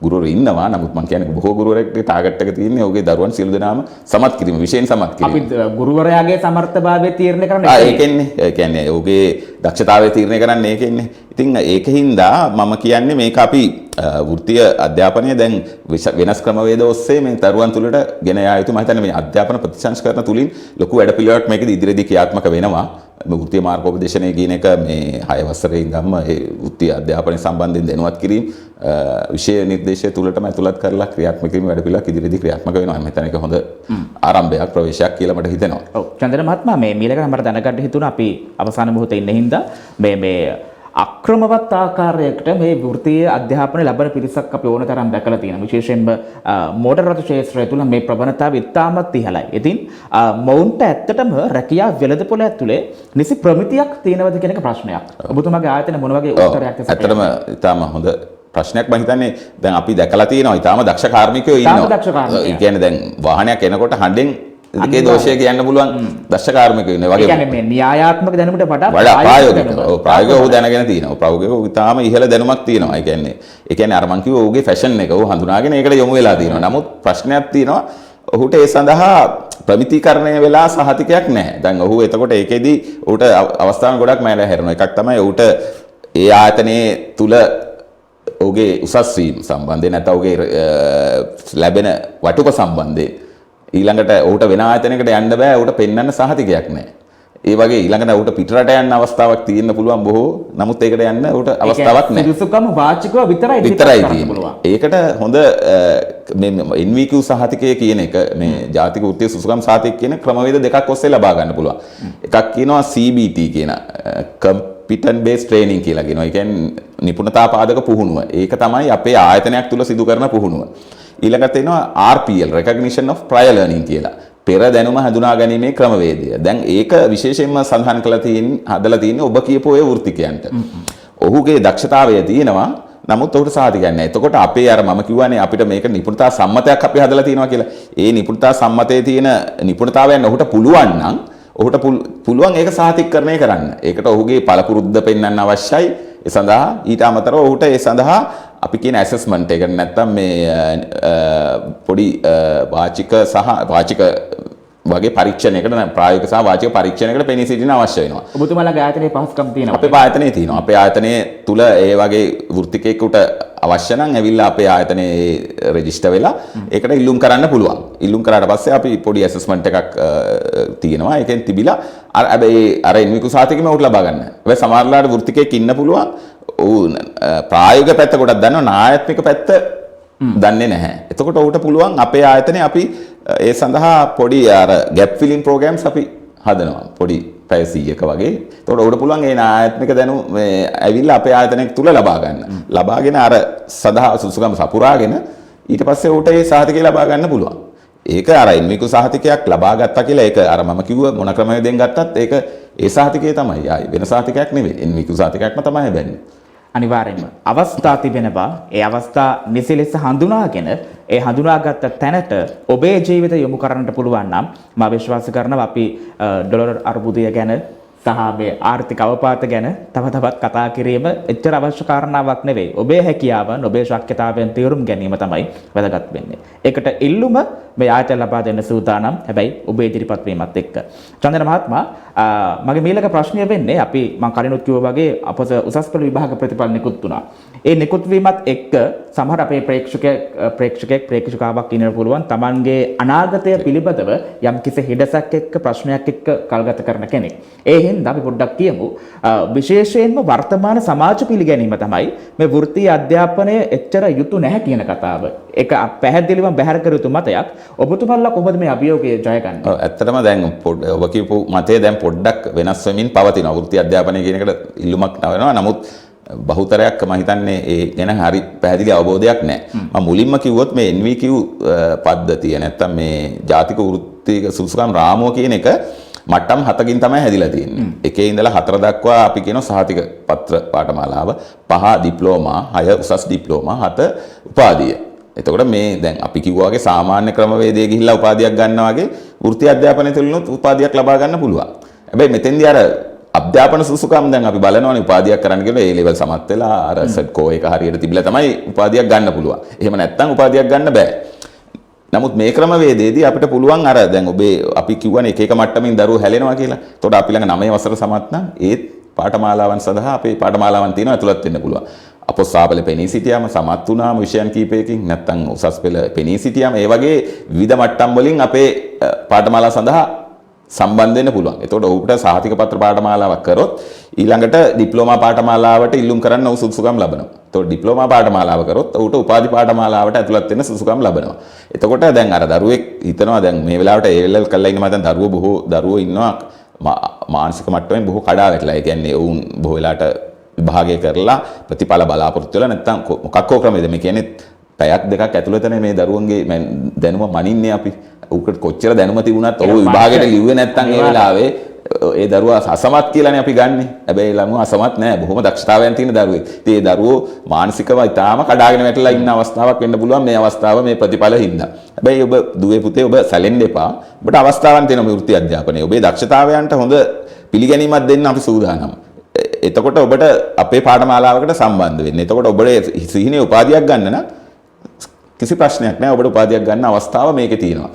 [SPEAKER 2] ගුරුවරු ඉන්නවා. නමුත් මම කියන්නේ බොහෝ ගුරුවරයෙක්ගේ ටාගට් එක තියෙන්නේ ඔහුගේ දරුවන් සියලු දෙනාම සමත් කිරීම, විශේෂයෙන් සමත් කිරීම.
[SPEAKER 1] අපි ගුරුවරයාගේ සමර්ථභාවය තීරණය කරන්නේ
[SPEAKER 2] ඒකෙන්නේ. ඒ කියන්නේ ඔහුගේ දක්ෂතාවය තීරණය කරන්නේ ඒකෙන්නේ. ඉතින් ඒකින්දා මම කියන්නේ මේක අපි වෘත්තීය අධ්‍යාපනය දැන් වෙනස් ක්‍රමවේද ඔස්සේ මේ දරුවන් තුළට ගෙන යා යුතු. මම හිතන්නේ මේ අධ්‍යාපන ප්‍රතිසංස්කරණ තුලින් ලොකු වැඩපිළිවෙලක් මේකදී ඉදිරියේදී ක්‍රියාත්මක වෙනවා. වෘත්තීය මාර්ගෝපදේශනය කියන එක මේ 6 වසරේ ඉඳන්ම ඒ වෘත්තීය අධ්‍යාපනය සම්බන්ධයෙන් දැනුවත් කිරීම විෂය නිර්දේශය තුලටම ඇතුළත් කරලා ක්‍රියාත්මක කිරීම වැඩපිළිවෙලක් ඉදිරියේදී ක්‍රියාත්මක වෙනවා. මම හිතන්නේ ඒක හොඳ ආරම්භයක්, ප්‍රවේශයක් කියලා මට හිතෙනවා.
[SPEAKER 1] ඔව් චන්දන මහත්මයා මේ මීළඟට මට දැනගන්න හිතුණා අපි අවසාන මොහොතේ ඉන්න හින්දා මේ අක්‍රමවත් ආකාරයකට මේ වෘත්තීය අධ්‍යාපනය ලබන පිරිසක් අපි ඕන තරම් දැකලා තියෙනවා. විශේෂයෙන්ම මෝටර් රථ ක්ෂේත්‍රය තුළ මේ ප්‍රවණතාවය ඉතාමත් ඉහළයි. ඉතින් මොවුන්ට ඇත්තටම රැකියා වෙළඳපොළ ඇතුලේ නිසි ප්‍රමිතියක් තියෙනවද කියන එක ප්‍රශ්නයක්. ඔබතුමාගේ ආයතන මොන වගේ උත්තරයක්
[SPEAKER 2] ඇත්තටම ඉතාම හොඳ ප්‍රශ්නයක්. මම හිතන්නේ දැන් අපි දැකලා තියෙනවා ඉතාම දක්ෂ කාර්මිකයෝ ඉන්නවා. ඒ කියන්නේ දැන් වාහනයක් එනකොට හඬෙන් ඒකේ දෝෂය කියන්න පුළුවන් දක්ෂ කාර්මිකයෝ ඉන්නේ වගේ.
[SPEAKER 1] ඒ කියන්නේ මේ න්‍යායාත්මක දැනුමට වඩා
[SPEAKER 2] ප්‍රායෝගික. ඔව් ප්‍රායෝගිකව ඔහු දැනගෙන තියෙනවා. ප්‍රායෝගිකව ඉතාම ඉහළ දැනුමක් තියෙනවා. ඒ කියන්නේ අර මං කිව්ව ඔහුගේ ෆැෂන් එක ඔහු හඳුනාගෙන ඒකට යොමු වෙලා තියෙනවා. නමුත් ප්‍රශ්නයක් තියෙනවා. ඔහුට ඒ සඳහා ප්‍රමිතීකරණය වෙලා සහතිකයක් නැහැ. දැන් ඔහු එතකොට ඒකෙදි ඔහුට අවස්ථාවන් ගොඩක් මෑලා හැරෙනවා. එකක් තමයි ඔහුට ඒ ආයතනයේ තුල ඔහුගේ උසස් වීම සම්බන්ධයෙන් නැත්නම් ඔහුගේ ලැබෙන වටුප සම්බන්ධයෙන් ඊළඟට ඔහුට වෙන ආයතනයකට යන්න බෑ. ඔහුට පෙන්වන්න සහතිකයක් නැහැ. ඒ වගේ ඊළඟට ඔහුට පිටරට යන්න අවස්ථාවක් තියෙන්න පුළුවන් බොහෝ. නමුත් ඒකට යන්න ඔහුට අවස්ථාවක් නැහැ.
[SPEAKER 1] සුසුකම් වාචිකව විතරයි
[SPEAKER 2] තියෙන්නේ. ඒකට හොඳ මේ NVQ සහතිකය කියන එක මේ ජාතික වෘත්තීය සුසුකම් සහතික කියන ක්‍රමවේද දෙකක් ඔස්සේ ලබා ගන්න පුළුවන්. එකක් කියනවා CBT කියන competent based training කියලා කියනවා. ඒ කියන්නේ නිපුණතා පාදක පුහුණුව. ඒක තමයි අපේ ආයතනයක් තුල සිදු කරන පුහුණුව. ඊළඟට එනවා RPL recognition of prior learning කියලා. පෙර දැනුම හඳුනා ගැනීමේ ක්‍රමවේදය. දැන් ඒක විශේෂයෙන්ම සඳහන් කරලා හදලා තියෙන්නේ ඔබ කියපු ඔය වෘත්තිකයන්ට. ඔහුගේ දක්ෂතාවය තියෙනවා. නමුත් ඔහුට සාධිකයක් නැහැ. එතකොට අපේ අර මම කියවනේ අපිට මේක නිපුණතා සම්මතයක් අපි හදලා තියෙනවා කියලා. ඒ නිපුණතා සම්මතයේ තියෙන නිපුණතාවයන් ඔහුට පුළුවන් නම් ඔහුට පුළුවන් ඒක සාතිකරණය කරන්න. ඒකට ඔහුගේ පළපුරුද්ද පෙන්වන්න අවශ්‍යයි. ඒ සඳහා ඊට අමතරව ඔහුට ඒ සඳහා අපි කියන ඇසස්මන්ට් එක නැත්තම් මේ පොඩි වාචික සහ වාචික වගේ පරීක්ෂණයකට ප්‍රායෝගික සහ වාචික පරීක්ෂණයකට පෙනී සිටින අවශ්‍ය වෙනවා.
[SPEAKER 1] ඔබතුමාලගේ ආයතනයේ පහසුකම් තියෙනවා.
[SPEAKER 2] අපේ ආයතනයේ තියෙනවා. අපේ ආයතනයේ තුල ඒ වගේ වෘත්තිකයෙකුට අවශ්‍ය නම් ඇවිල්ලා අපේ ආයතනයේ රෙජිස්ටර් වෙලා ඒකට ඉල්ලුම් කරන්න පුළුවන්. ඉල්ලුම් කරාට පස්සේ අපි පොඩි ඇසස්මන්ට් එකක් තියෙනවා. ඒකෙන් තිබිලා හැබැයි අර NVQ සාතිකෙම උට ලබා ගන්න. හැබැයි සමහරලාට වෘත්තිකයෙක් ඉන්න පුළුවන්. ප්‍රායෝගික පැත්ත කොටක් දන්නවා, නායත්මික පැත්ත දන්නේ නැහැ. එතකොට ඔහුට පුළුවන් අපේ ආයතනයේ අපි ඒ සඳහා පොඩි අර ගැප් ෆිලින් ප්‍රෝග්‍රෑම්ස් අපි හදනවා. පොඩි පැය 100ක වගේ. එතකොට ඔහුට පුළුවන් ඒ නායත්මික දැනුම මේ ඇවිල්ලා අපේ ආයතනයේ තුල ලබා ගන්න. ලබාගෙන අර සදා සුසුකම් සපුරාගෙන ඊට පස්සේ ඔහුට ඒ සහතිකය ලබා ගන්න පුළුවන්. ඒක අර NVQ සහතිකයක් ලබා ගත්තා කියලා ඒක අර මම කිව්ව මොන ක්‍රමවේදයෙන් ගත්තත් ඒක ඒ සහතිකය තමයි. ආයි වෙන සහතිකයක් නෙවෙයි. NVQ සහතිකයක්ම තමයි හැබැයි.
[SPEAKER 1] අනිවාර්යයෙන්ම අවස්ථා තිබෙනවා. ඒ අවස්ථා නිසි ලෙස හඳුනාගෙන ඒ හඳුනාගත්ත තැනට ඔබේ ජීවිතය යොමු කරන්නට පුළුවන් නම් මම විශ්වාස කරනවා අපි ඩොලර් අර්බුදය ගැන සහ මේ ආර්ථික අවපාත ගැන තව තවත් කතා කිරීම එච්චර අවශ්‍ය කාරණාවක් නෙවෙයි. ඔබේ හැකියාවන්, ඔබේ ශක්්‍යතාවයන් තීරුම් ගැනීම තමයි වැදගත් වෙන්නේ. ඒකට ඉල්ලුම මේ ආයතන ලබා දෙන්න සූදානම්. හැබැයි ඔබේ ඉදිරිපත් වීමත් එක්ක. චන්දන මහත්මයා මගේ ඊළඟ ප්‍රශ්නය වෙන්නේ අපි මම කලිනුත් කිව්වා වගේ අපස උසස් පෙළ විභාග ප්‍රතිඵල නිකුත් වුණා. ඒ නිකුත් වීමත් එක්ක සමහර අපේ ප්‍රේක්ෂකාවක් ඉන්න පුළුවන් Tamanගේ අනාගතය පිළිබඳව යම් කිසි හිඩසක් එක්ක ප්‍රශ්නයක් එක්ක කල්ගත කරන කෙනෙක්. ඒ හින්දා අපි පොඩ්ඩක් කියමු විශේෂයෙන්ම වර්තමාන සමාජ පිළිගැනීම තමයි මේ වෘත්තීය අධ්‍යාපනය එච්චර යුතු නැහැ කියන කතාව. ඒක පැහැදිලිවම බැහැර කර යුතු මතයක්. ඔබතුමාලා කොහොමද මේ අභියෝගය ජයගන්නේ?
[SPEAKER 2] ඔව් ඇත්තටම දැන් ඔබ කියපු මතය දැන් පොඩ්ඩක් වෙනස් වෙමින් පවතිනවා. වෘත්තීය අධ්‍යාපනය කියන එකට ඉල්ලුමක් නැවෙනවා. නමුත් බහුතරයක් මම හිතන්නේ ඒ ගැන හරි පැහැදිලි අවබෝධයක් නැහැ. මම මුලින්ම කිව්වොත් මේ NVQ පද්ධතිය නැත්තම් මේ ජාතික වෘත්තීය සුසුකම් රාමුව කියන එක මට්ටම් 7කින් තමයි හැදිලා තියෙන්නේ. එකේ ඉඳලා 4 දක්වා අපි කියන සහතික පත්‍ර පාඨමාලාව, 5 ඩිප්ලෝමා, 6 උසස් ඩිප්ලෝමා, 7 උපාධිය. එතකොට මේ දැන් අපි කිව්වා වගේ සාමාන්‍ය ක්‍රමවේදයේ ගිහිල්ලා උපාධියක් ගන්නවා වගේ වෘත්ති අධ්‍යාපනය තුළිනුත් උපාධියක් ලබා ගන්න පුළුවන්. හැබැයි මෙතෙන්දී අර අධ්‍යාපන සුසුකම් දැන් අපි බලනවානේ උපාධියක් කරන්න කියලා ඒ ලෙවල් සමත් වෙලා අර සෙට්කෝ එක හරියට තිබිලා තමයි උපාධියක් ගන්න පුළුවන්. එහෙම නැත්නම් උපාධියක් ගන්න බෑ. නමුත් මේ ක්‍රමවේදයේදී අපිට පුළුවන් අර දැන් ඔබේ අපි කියවනේ එක එක මට්ටමින් දරුවෝ හැලෙනවා කියලා. එතකොට අපි ළඟ 9 වසර සමත් නම් ඒත් පාඨමාලාවන් සඳහා අපේ පාඨමාලාවන් තියෙනවා ඇතුළත් වෙන්න පුළුවන්. අපොස්සාපල පෙනී සිටියාම සමත් වුණාම විෂයන් කීපයකින් නැත්නම් උසස් පෙළ පෙනී සිටියාම ඒ වගේ විවිධ මට්ටම් වලින් අපේ පාඨමාලා සඳහා සම්බන්ධ වෙන්න පුළුවන්. එතකොට ඔහුට සහතික පත්‍ර පාඨමාලාවක් කරොත් ඊළඟට ඩිප්ලෝමා පාඨමාලාවට ඉල්ලුම් කරන්න ඔහු සුසුකම් ලබනවා. එතකොට ඩිප්ලෝමා පාඨමාලාව කරොත් ඔහුට උපාධි පාඨමාලාවට ඇතුළත් වෙන්න සුසුකම් ලබනවා. එතකොට දැන් අර දරුවෙක් හිතනවා දැන් මේ වෙලාවට ඒ ලෙවල් කරලා ඉන්න මම දැන් දරුවෝ ඉන්නවා මානසික මට්ටමින් බොහෝ කඩා වැටලා. ඒ කියන්නේ ඔවුන් බොහෝ වෙලාවට විභාගය කරලා ප්‍රතිඵල බලාපොරොත්තු වෙලා නැත්නම් මොකක් හෝ ක්‍රමයකද මේ කියන්නේ පැයක් දෙකක් ඇතුළතනේ මේ දරුවන්ගේ දැනුම මනින්නේ අපි. උකට කොච්චර දැනුම තිබුණත් ඔහු විභාගයට ලිව්වේ නැත්නම් ඒ වෙලාවේ ඒ දරුවා අසමත් කියලානේ අපි ගන්නෙ. හැබැයි ළමුවා අසමත් නෑ. බොහොම දක්ෂතාවයන් තියෙන දරුවෙක්. ඉතින් ඒ දරුවෝ මානසිකව ඉතාලම කඩාගෙන වැටලා ඉන්න අවස්ථාවක් වෙන්න පුළුවන් මේ අවස්ථාව මේ ප්‍රතිඵල හින්දා. හැබැයි ඔබ දුවේ පුතේ ඔබ සැලෙන්න එපා. ඔබට අවස්ථාවක් තියෙනවා මේ වෘත්ති අධ්‍යාපනයේ. ඔබේ දක්ෂතාවයන්ට හොඳ පිළිගැනීමක් දෙන්න අපි සූදානම්. එතකොට ඔබට අපේ පාඨමාලාවකට සම්බන්ධ වෙන්න. එතකොට ඔබට සිහිනේ උපාධියක් ගන්න නම් කිසි ප්‍රශ්නයක් නැහැ. ඔබට උපාධියක් ගන්න අවස්ථාව මේකේ තියෙනවා.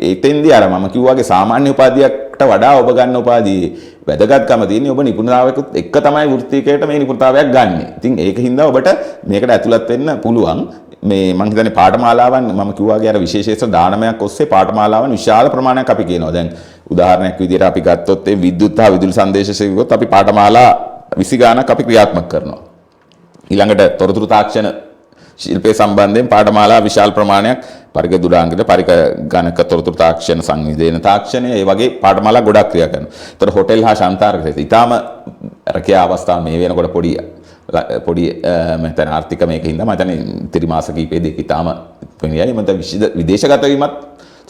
[SPEAKER 2] ඒතෙන්දී අර මම කිව්වාගේ සාමාන්‍ය උපාධියකට වඩා ඔබ ගන්න උපාධියේ වැදගත්කම තියෙන්නේ ඔබ නිපුණතාවයකුත් එක්ක තමයි වෘත්තිකයට මේ නිපුණතාවයක් ගන්න. ඉතින් ඒක හින්දා ඔබට මේකට ඇතුළත් වෙන්න පුළුවන්. මේ මම හිතන්නේ පාඨමාලාවන් මම කිව්වාගේ අර විශේෂ දානමයක් ඔස්සේ පාඨමාලාවන් විශාල ප්‍රමාණයක් අපි කියනවා. දැන් උදාහරණයක් විදිහට අපි ගත්තොත් ඒ විද්‍යුත් හා විදුලි සංදේශ සේවකත් අපි පාඨමාලා 20 ගාණක් අපි ක්‍රියාත්මක කරනවා. ඊළඟට තොරතුරු තාක්ෂණ ශිල්පයේ සම්බන්ධයෙන් පාඨමාලා විශාල ප්‍රමාණයක් පරික දුරාංගික පරික ගණක තොරතුරු තාක්ෂණ සංවිධාන තාක්ෂණය ඒ වගේ පාඨමාලා ගොඩක් ක්‍රියා කරනවා. ඒතර හොටෙල් හා ශාන්තාරක ඊටාම රැකියා අවස්ථාව මේ වෙනකොට පොඩි මම ආර්ථික මේකින්ද මම හිතන්නේ ඉතිරි මාස කිහිපෙදී ඊටාම වෙනියයි මම විදේශගත වීමත්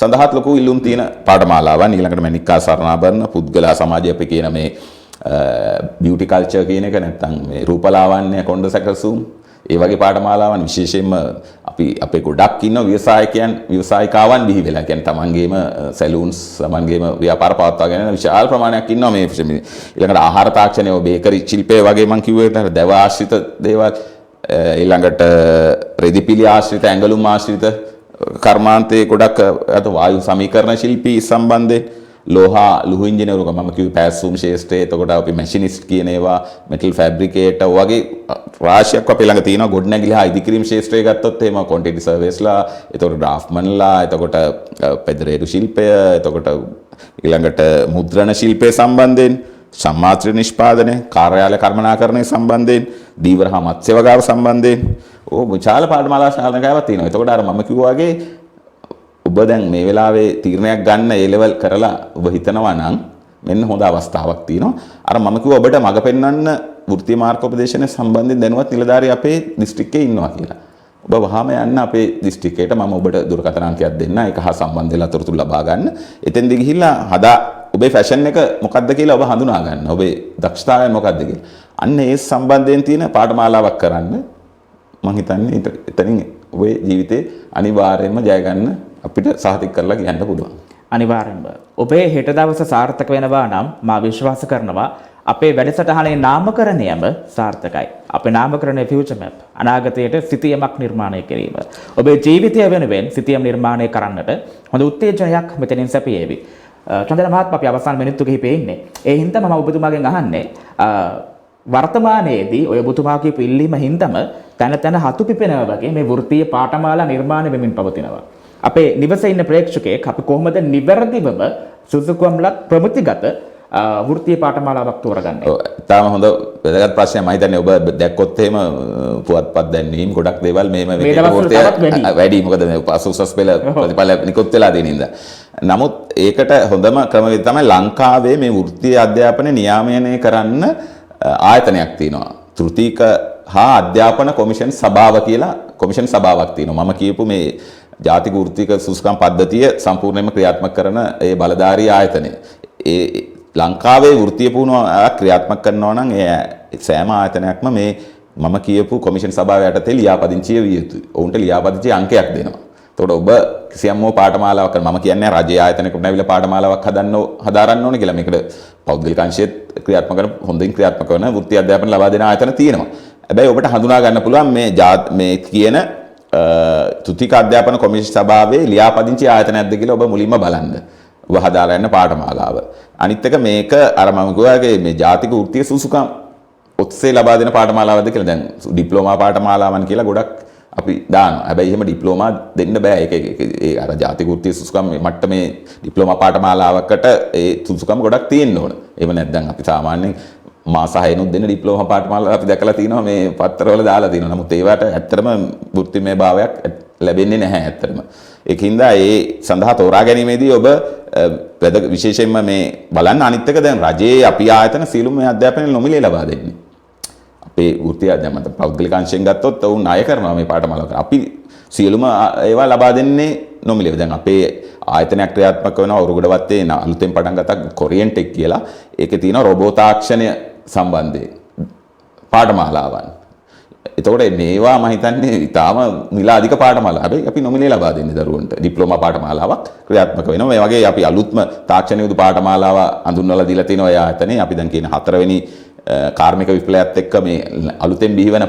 [SPEAKER 2] සඳහාත් ලොකු ඉල්ලුම් තියෙන පාඨමාලාවන්. ඊළඟට මැනිකා සරණාභරණ පුද්ගල සමාජය අපි කියන මේ බියුටි කල්චර් කියන එක නැත්නම් මේ රූපලාවන්‍ය කොණ්ඩ සැකසුම් ඒ වගේ පාඨමාලාවන් විශේෂයෙන්ම අපි අපේ ගොඩක් ඉන්න ව්‍යවසායිකාවන් බිහි වෙලා කියන්නේ තමන්ගේම සැලූන්ස් තමන්ගේම ව්‍යාපාර පවත්වාගෙන යන විශාල ප්‍රමාණයක් ඉන්නවා මේ ඊළඟට ආහාර තාක්ෂණය බේකරි ශිල්පය වගේ මම කිව්වේ දැව ආශ්‍රිත දේවල් ඊළඟට රෙදිපිලි ආශ්‍රිත ඇඟලුම් ආශ්‍රිත කර්මාන්තයේ ගොඩක් අත වායු සමීකරණ ශිල්පී සම්බන්ධයෙන් ලුහු ඉංජිනේරුක මම කිව්වේ පැසුම් ශේෂ්ත්‍රය එතකොට අපි මැෂිනිස්ට් කියන ඒවා මෙටල් ෆැබ්‍රිකේටර් වගේ රාශියක් අපේ ළඟ තියෙනවා. ගොඩනැගිලි හා ඉදිකිරීම ශේෂ්ත්‍රය ගත්තොත් එහෙම ක්වොන්ටිටි සර්විස්ලා එතකොට ඩ්‍රාෆ්ට්මන්ලා එතකොට පෙදරේරු ශිල්පය එතකොට ඊළඟට මුද්‍රණ ශිල්පය සම්බන්ධයෙන් සම්මාත්‍ර නිෂ්පාදනය කාර්යාලය කර්මනාකරණය සම්බන්ධයෙන් දීවර හා මත්ස්‍ය වගාව සම්බන්ධයෙන් විශාල පාඨමාලා ශාලාකාවක් තියෙනවා. එතකොට අර මම කිව්වා වගේ ඔබ දැන් මේ වෙලාවේ තීරණයක් ගන්න ඒ ලෙවල් කරලා ඔබ හිතනවා නම් මෙන්න හොඳ අවස්ථාවක් තියෙනවා. අර මම කිව්වා ඔබට මඟ පෙන්වන්න වෘත්තීය මාර්ගෝපදේශන සම්බන්ධයෙන් දැනුවත් නිලධාරී අපේ දිස්ත්‍රික්කයේ ඉන්නවා කියලා. ඔබ වහාම යන්න අපේ දිස්ත්‍රික්කයට මම ඔබට දුරකථන අංකයක් දෙන්න. ඒක හා සම්බන්ධ වෙලා තොරතුරු ලබා ගන්න. එතෙන්දී ගිහිල්ලා හදා ඔබේ ෆැෂන් එක මොකක්ද කියලා ඔබ හඳුනා ගන්න. ඔබේ දක්ෂතාවයන් මොකක්ද කියලා. අන්න ඒ සම්බන්ධයෙන් තියෙන පාඨමාලාවක් කරන්න මම හිතන්නේ එතනින් ඔබේ ජීවිතේ අනිවාර්යයෙන්ම ජය ගන්න අපිට සාහිතික කරලා කියන්න පුළුවන්.
[SPEAKER 1] අනිවාර්යෙන්ම ඔබේ හෙට දවස සාර්ථක වෙනවා නම් මා විශ්වාස කරනවා අපේ වැඩසටහනේ නාමකරණයම සාර්ථකයි. අපේ නාමකරණය ෆියුචර් මැප් අනාගතයට සිතියමක් නිර්මාණය කිරීම. ඔබේ ජීවිතය වෙනුවෙන් සිතියම් නිර්මාණය කරන්නට හොඳ උත්තේජනයක් මෙතනින් සැපයේවි. චන්දන මහත්මයා අපි අවසාන මිනිත්තු කිහිපෙ ඉන්නේ. ඒ හින්දා මම ඔබතුමාගෙන් අහන්නේ වර්තමානයේදී ඔය ඔබතුමා කියපු ඉල්ලීම හින්දාම තන හතු පිපෙනවා වගේ මේ වෘත්තීය පාඨමාලා නිර්මාණය වෙමින් පවතිනවා. අපේ නිවසේ ඉන්න ප්‍රේක්ෂකයෙක් අපි කොහොමද නිවැරදිවම සුසුකම්ලත් ප්‍රමුතිගත වෘත්තීය පාඨමාලාවක් තෝරගන්නේ?
[SPEAKER 2] ඔව් තාම හොඳ වැදගත් ප්‍රශ්නයක්. මම හිතන්නේ ඔබ දැක්කොත් එහෙම පුවත්පත් දැන්වීම් ගොඩක් දේවල් මේ වැඩි. මොකද මේ උසස් පෙළ ප්‍රතිඵල නිකුත් වෙලා තියෙන හින්දා. නමුත් ඒකට හොඳම ක්‍රමවේදය තමයි ලංකාවේ මේ වෘත්තීය අධ්‍යාපන නියාමනය කරන්න ආයතනයක් තියෙනවා. තෘතීක හා අධ්‍යාපන කොමිෂන් සභාව කියලා කොමිෂන් සභාවක් තියෙනවා. මම කියපු මේ ජාතික වෘත්තික සුසුකම් පද්ධතිය සම්පූර්ණයෙන්ම ක්‍රියාත්මක කරන ඒ බලධාරී ආයතනය. ඒ ලංකාවේ වෘත්තීය පුහුණුව ක්‍රියාත්මක කරනවා නම් ඒ සෑම ආයතනයක්ම මේ මම කියපු කොමිෂන් සභාව යටතේ ලියාපදිංචිය විය යුතුයි. ඔවුන්ට ලියාපදිංචි අංකයක් දෙනවා. එතකොට ඔබ කිසියම් පාඨමාලාවක් කරන මම කියන්නේ රජයේ ආයතනයකට නැවිලා පාඨමාලාවක් හදාරන්න ඕනේ කියලා. මේකට පෞද්ගලික අංශයේ ක්‍රියාත්මක කරන හොඳින් ක්‍රියාත්මක කරන වෘත්තීය අධ්‍යාපන ලබා දෙන ආයතන තියෙනවා. හැබැයි ඔබට හඳුනා ගන්න පුළුවන් මේ කියන තුතික අධ්‍යාපන කොමිෂන් සභාවේ ලියාපදිංචි ආයතනයක්ද කියලා ඔබ මුලින්ම බලන්න. ඔබ හදාලා යන පාඨමාලාව. අනිත් එක මේක අර මම කිව්වාගේ මේ ජාතික වෘත්තීය සුසුකම් ඔස්සේ ලබා දෙන පාඨමාලාවක්ද කියලා. දැන් ඩිප්ලෝමා පාඨමාලාවන් කියලා ගොඩක් අපි දානවා. හැබැයි එහෙම ඩිප්ලෝමා දෙන්න බෑ. ඒ අර ජාතික වෘත්තීය සුසුකම් මට්ටමේ ඩිප්ලෝමා පාඨමාලාවකට ඒ සුසුකම් ගොඩක් තියෙන්න ඕන. එහෙම නැත්නම් අපි සාමාන්‍යයෙන් මාස 6නුත් දෙන්න ඩිප්ලෝමා පාඨමාලා අපි දැකලා තියෙනවා මේ පත්තරවල දාලා තියෙනවා. නමුත් ඒවට ඇත්තටම වෘත්තිමය භාවයක් ලැබෙන්නේ නැහැ ඇත්තටම. ඒකින්ද ඒ සඳහා තෝරා ගැනීමේදී ඔබ විශේෂයෙන්ම මේ බලන්න අනිත් එක දැන් රජයේ අපි ආයතන සියලුම මේ අධ්‍යාපනය නොමිලේ ලබා දෙන්නේ. අපේ වෘත්තීය අධ්‍යාපන පෞද්ගලික අංශයෙන් ගත්තොත් ඔවුන් ණය කරනවා මේ පාඨමාලාව. අපි සියලුම ඒවා ලබා දෙන්නේ නොමිලේ. දැන් අපේ ආයතනයක් ක්‍රියාත්මක වෙනවා උරුගඩවත්තේ අලුතෙන් පටන් ගත්ත කොරියන් ටෙක් කියලා. ඒකේ තියෙනවා රොබෝ තාක්ෂණය සම්බන්ධයෙන් පාඨමාලාවන්. එතකොට මේවා මම හිතන්නේ ඊටාම මිල අධික පාඨමාලා. හැබැයි අපි නොමිලේ ලබා දෙන්නේ දරුවන්ට. ඩිප්ලෝමා පාඨමාලාවක් ක්‍රියාත්මක වෙනවා. මේ වගේ අපි අලුත්ම තාක්ෂණ යුතු පාඨමාලාව අඳුන්වලා දීලා තිනවා ඒ ආයතනේ. අපි දැන් කියන 4 වෙනි කාර්මික විප්ලවයත් එක්ක මේ අලුතෙන් බිහිවන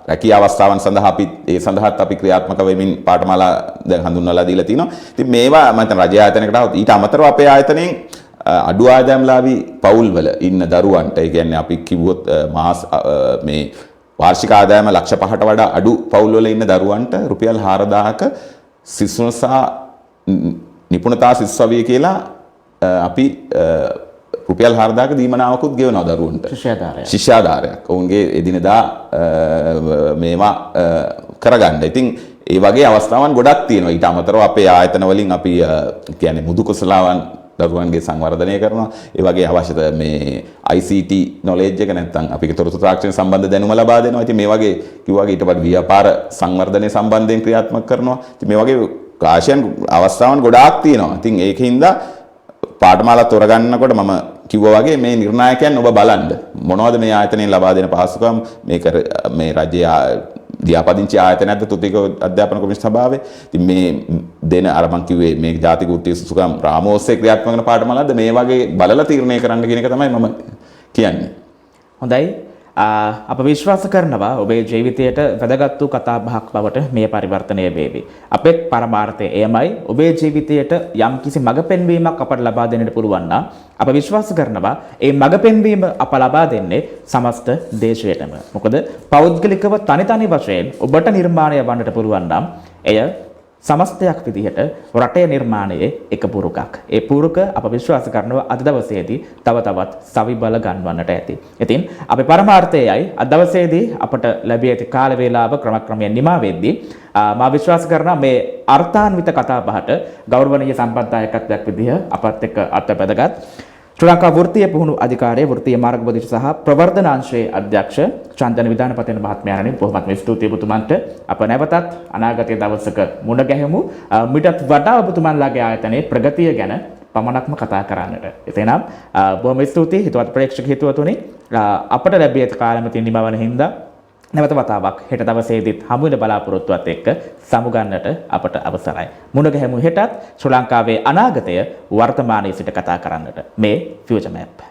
[SPEAKER 2] රැකියා අවස්ථාවන් සඳහා අපි ඒ සඳහාත් අපි ක්‍රියාත්මක වෙමින් පාඨමාලා දැන් හඳුන්වලා දීලා තිනවා. ඉතින් මේවා මම හිතන රජ ආයතනයකට આવත් ඊට අමතරව අපේ ආයතනයෙන් අඩු ආදායම්ලාභී පවුල්වල ඉන්න දරුවන්ට ඒ කියන්නේ අපි කිව්වොත් මේ වාර්ෂික ආදායම ලක්ෂ 5ට වඩා අඩු පවුල්වල ඉන්න දරුවන්ට රුපියල් 4000ක සිසුනසා නිපුණතා සිසුසවිය කියලා අපි රුපියල් 4000ක දීමනාවකුත් ගෙවනවා දරුවන්ට. ශිෂ්‍යාධාරයක්. ඔවුන්ගේ එදිනදා මේවා කරගන්න. ඉතින් ඒ වගේ අවස්ථාවන් ගොඩක් තියෙනවා. ඊට අමතරව අපේ ආයතන වලින් අපි කියන්නේ මුදු කුසලාවන් දරුවන්ගේ සංවර්ධනය කරනවා. ඒ වගේ අවශ්‍ය මේ ICT knowledge එක නැත්නම් අපි තොරතුරු තාක්ෂණ සම්බන්ධ දැනුම ලබා දෙනවා. ඉතින් මේ වගේ කිව්වාගේ ඊට පස්සේ ව්‍යාපාර සංවර්ධනය සම්බන්ධයෙන් ක්‍රියාත්මක කරනවා. ඉතින් මේ වගේ කාශයන් අවස්ථාවන් ගොඩාක් තියෙනවා. ඉතින් ඒකින්ද පාඨමාලා තෝරගන්නකොට මම කිව්වා වගේ මේ නිර්ණායකයන් ඔබ බලන්න මොනවද මේ ආයතනයෙන් ලබා දෙන පහසුකම් මේක මේ රජයේ ලියාපදිංචි ආයතනයක්ද තුතික අධ්‍යාපන කොමිෂන් සභාවේ. ඉතින් මේ දෙන අර මං කිව්වේ මේ ජාතික වෘත්තීය සුසුකම් රාමෝස්සේ ක්‍රියාත්මක කරන පාඨමාලාද මේ වගේ බලලා තීරණය කරන්න කියන එක තමයි මම කියන්නේ.
[SPEAKER 1] හොඳයි. අප විශ්වාස කරනවා ඔබේ ජීවිතයට වැදගත් වූ කතා බහක් බවට මේ පරිවර්තනය වේවි. අපේ පරමාර්ථය එයමයි ඔබේ ජීවිතයට යම් කිසි මඟ පෙන්වීමක් අපට ලබා දෙන්නට පුළුවන් නම් අප විශ්වාස කරනවා ඒ මඟ පෙන්වීම අප ලබා දෙන්නේ සමස්ත දේශයටම. මොකද පෞද්ගලිකව තනි වශයෙන් ඔබට නිර්මාණය වන්නට පුළුවන් නම් එය සමස්තයක් විදිහට රටේ නිර්මාණයේ එක පුරුකක්. ඒ පුරුක අප විශ්වාස කරනවා අද දවසේදී තව තවත් සවිබල ගන්වන්නට ඇති. ඉතින් අපේ පරමාර්ථයයි අද දවසේදී අපට ලැබී ඇති කාල වේලාව ක්‍රමක්‍රමයෙන් නිමා වෙද්දී මා විශ්වාස කරනවා මේ අර්ථාන්විත කතා බහට ගෞරවනීය සම්බන්ධතාවයක් විදිහ අපත් එක්ක අත්පැදගත් ශ්‍රී ලංකා වෘත්තීය පුහුණු අධිකාරිය වෘත්තීය මාර්ගෝපදේශ සහ ප්‍රවර්ධන අංශයේ අධ්‍යක්ෂ චන්දන විධානපතින මහත්මයාණනි බොහොමත්ම ස්තුතියි ඔබතුමන්ට. අප නැවතත් අනාගතයේ දවසක මුණ ගැහෙමු. මිටත් වඩා ඔබතුමන්ලාගේ ආයතනයේ ප්‍රගතිය ගැන පමණක්ම කතා කරන්නට. එතනම් බොහොම ස්තුතියි හිතවත් ප්‍රේක්ෂක හිතවතුනි. අපට ලැබී ඇති කාලෙම නිමවන හින්දා නැවත වතාවක් හෙට දවසේදීත් හමු වෙන බලාපොරොත්තුවත් එක්ක සමුගන්නට අපට අවසරයි. මුණ ගැහෙමු හෙටත් ශ්‍රී ලංකාවේ අනාගතය වර්තමානයේ සිට කතා කරන්නට. මේ ෆියුචර් මැප්